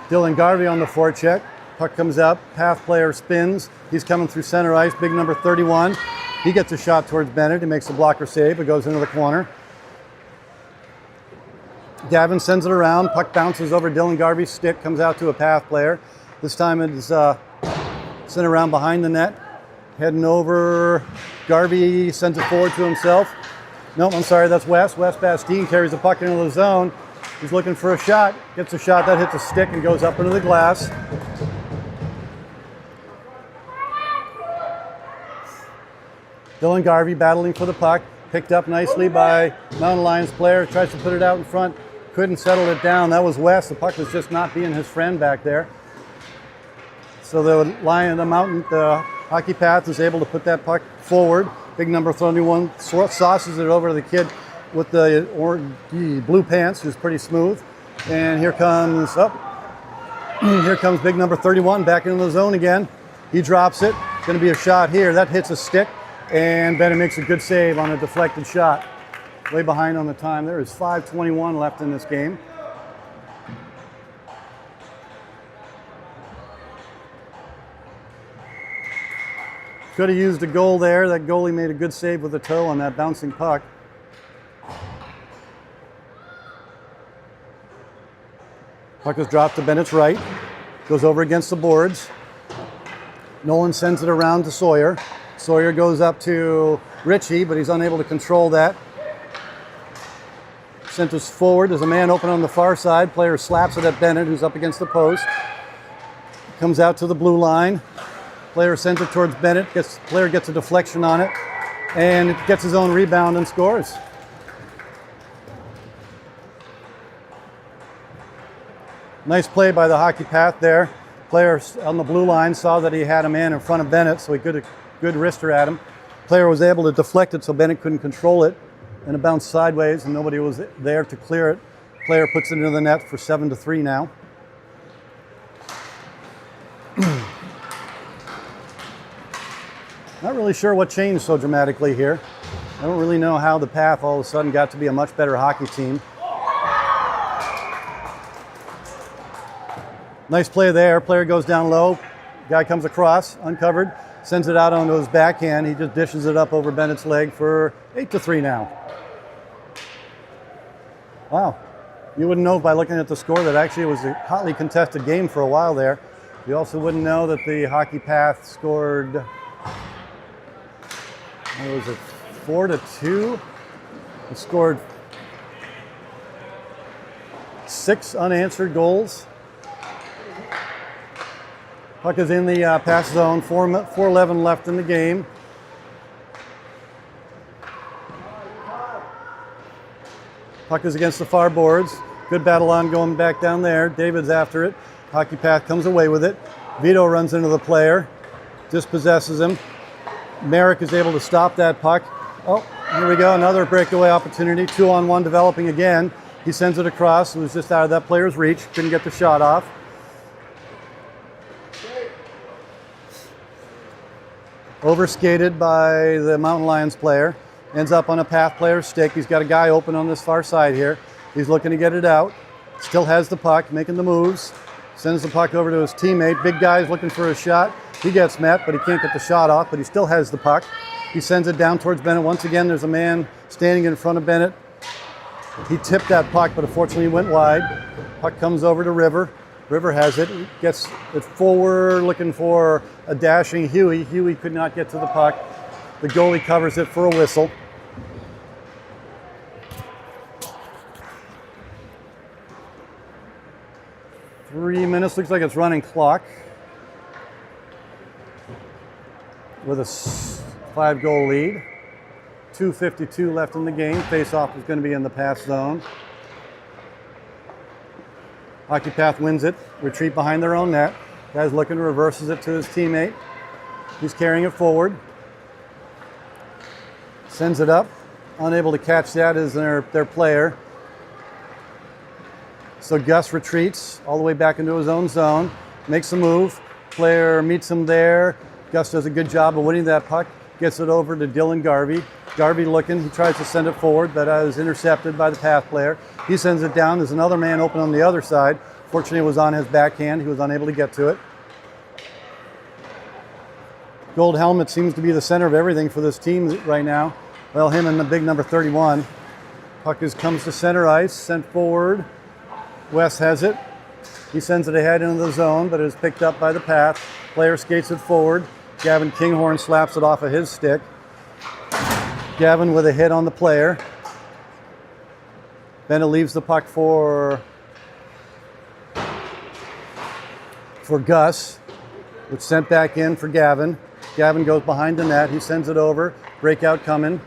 Dylan Garvey on the forecheck. Puck comes up. Path player spins. He's coming through center ice. Big number 31. He gets a shot towards Bennett. He makes a blocker save. It goes into the corner. Gavin sends it around. Puck bounces over Dylan Garvey's stick. Comes out to a Path player. This time it's sent around behind the net. Heading over. Garvey sends it forward to himself. Nope, I'm sorry, that's Wes. Wes Bastine carries the puck into the zone. He's looking for a shot, gets a shot that hits a stick and goes up into the glass. Dylan Garvey battling for the puck, picked up nicely by Mountain Lions player, tries to put it out in front, couldn't settle it down. That was Wes. The puck was just not being his friend back there. So the Hockey Path is able to put that puck forward. Big number 31 sauces it over to the kid with the blue pants, who's pretty smooth. And here comes big number 31 back into the zone again. He drops it. Going to be a shot here. That hits a stick, and Bennett makes a good save on a deflected shot. Way behind on the time. There is 5:21 left in this game. Could have used a goal there. That goalie made a good save with the toe on that bouncing puck. Puck is dropped to Bennett's right. Goes over against the boards. Nolan sends it around to Sawyer. Sawyer goes up to Ritchie, but he's unable to control that. Sent us forward. There's a man open on the far side. Player slaps it at Bennett, who's up against the post. Comes out to the blue line. Player sends it towards Bennett. Player gets a deflection on it, and it gets his own rebound and scores. Nice play by the Hockey Path there. Player on the blue line saw that he had a man in front of Bennett, so he got a good wrister at him. Player was able to deflect it so Bennett couldn't control it, and it bounced sideways and nobody was there to clear it. Player puts it into the net for 7-3 now. Not really sure what changed so dramatically here. I don't really know how the Path all of a sudden got to be a much better hockey team. Nice play there. Player goes down low. Guy comes across, uncovered, sends it out onto his backhand. He just dishes it up over Bennett's leg for 8-3 now. Wow. You wouldn't know by looking at the score that actually it was a hotly contested game for a while there. You also wouldn't know that the Hockey Path scored, what was it, 4-2? It scored 6 unanswered goals. Puck is in the pass zone, 4:11 left in the game. Puck is against the far boards. Good battle on going back down there. David's after it. Hockey Path comes away with it. Vito runs into the player, dispossesses him. Merrick is able to stop that puck. Oh, here we go, another breakaway opportunity. 2-on-1 developing again. He sends it across. It was just out of that player's reach. Couldn't get the shot off. Overskated by the Mountain Lions player. Ends up on a Path player's stick. He's got a guy open on this far side here. He's looking to get it out. Still has the puck, making the moves. Sends the puck over to his teammate. Big guy's looking for a shot. He gets met, but he can't get the shot off, but he still has the puck. He sends it down towards Bennett. Once again, there's a man standing in front of Bennett. He tipped that puck, but unfortunately went wide. Puck comes over to River. River has it, gets it forward, looking for a dashing Huey. Huey could not get to the puck. The goalie covers it for a whistle. Three minutes, looks like it's running clock. With a 5-goal lead. 2:52 left in the game. Face-off is going to be in the pass zone. Hockey Path wins it, retreat behind their own net. Guy's looking, reverses it to his teammate. He's carrying it forward. Sends it up. Unable to catch that is their player. So Gus retreats all the way back into his own zone. Makes a move. Player meets him there. Gus does a good job of winning that puck. Gets it over to Dylan Garvey. Garvey looking. He tries to send it forward, but is intercepted by the Path player. He sends it down. There's another man open on the other side. Fortunately, it was on his backhand. He was unable to get to it. Gold helmet seems to be the center of everything for this team right now. Well, him and the big number 31. Puck comes to center ice, sent forward. Wes has it. He sends it ahead into the zone, but it is picked up by the Path. Player skates it forward. Gavin Kinghorn slaps it off of his stick. Gavin with a hit on the player. Then it leaves the puck for Gus, which sent back in for Gavin. Gavin goes behind the net. He sends it over. Breakout coming.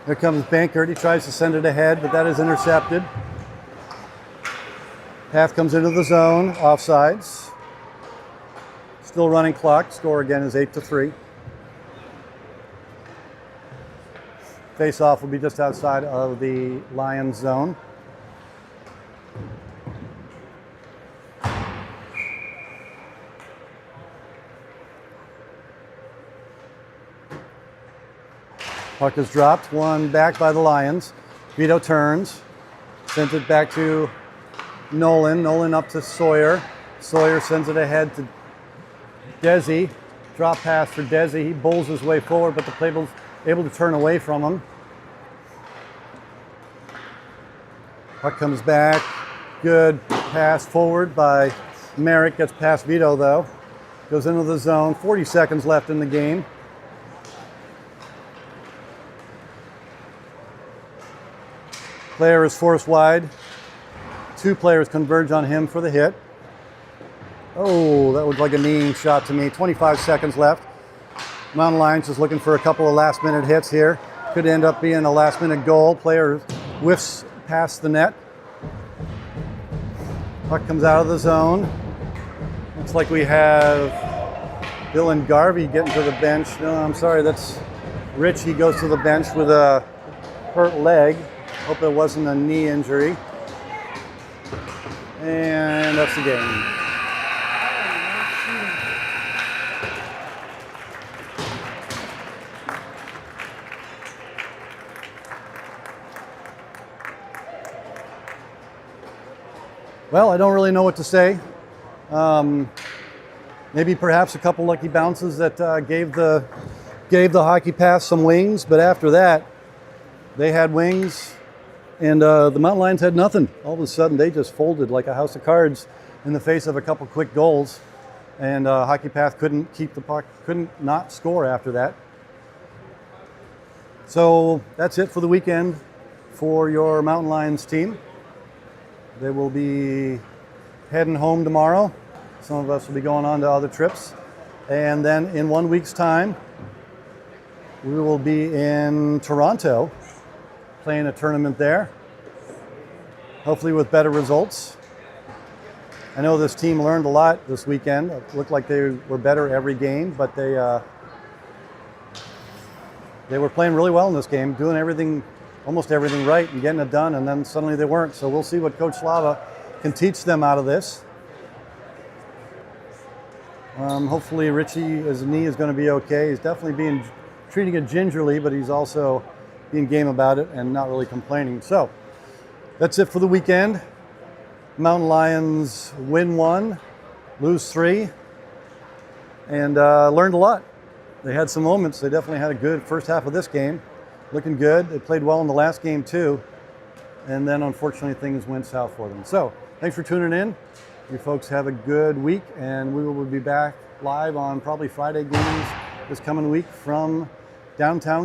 Here comes Bankert. He tries to send it ahead, but that is intercepted. Path comes into the zone. Offsides. Still running clock. Score again is 8-3. Face-off will be just outside of the Lions zone. Puck is dropped, one back by the Lions. Vito turns, sends it back to Nolan. Nolan up to Sawyer. Sawyer sends it ahead to Desi. Drop pass for Desi. He bowls his way forward, but the player's able to turn away from him. Puck comes back. Good pass forward by Merrick. Gets past Vito though. Goes into the zone. 40 seconds left in the game. Player is forced wide. Two players converge on him for the hit. Oh, that looked like a kneeing shot to me. 25 seconds left. Mountain Lions is looking for a couple of last-minute hits here. Could end up being a last-minute goal. Player whiffs past the net. Puck comes out of the zone. Looks like we have Dylan Garvey getting to the bench. No, I'm sorry, that's Rich. He goes to the bench with a hurt leg. Hope it wasn't a knee injury. And that's the game. Well, I don't really know what to say. Maybe perhaps a couple lucky bounces that gave the Hockey Path some wings, but after that, they had wings. And the Mountain Lions had nothing. All of a sudden, they just folded like a house of cards in the face of a couple quick goals. And Hockey Path couldn't keep the puck, couldn't not score after that. So that's it for the weekend for your Mountain Lions team. They will be heading home tomorrow. Some of us will be going on to other trips. And then in 1 week's time, we will be in Toronto, playing a tournament there, hopefully with better results. I know this team learned a lot this weekend. It looked like they were better every game, but they were playing really well in this game, doing everything, almost everything right and getting it done, and then suddenly they weren't. So we'll see what Coach Slava can teach them out of this. Hopefully Richie, his knee is going to be okay. He's definitely treating it gingerly, but he's also being game about it and not really complaining. So that's it for the weekend. Mountain Lions win 1, lose 3, and learned a lot. They had some moments. They definitely had a good first half of this game. Looking good. They played well in the last game too. And then unfortunately things went south for them. So thanks for tuning in. You folks have a good week, and we will be back live on probably Friday games this coming week from downtown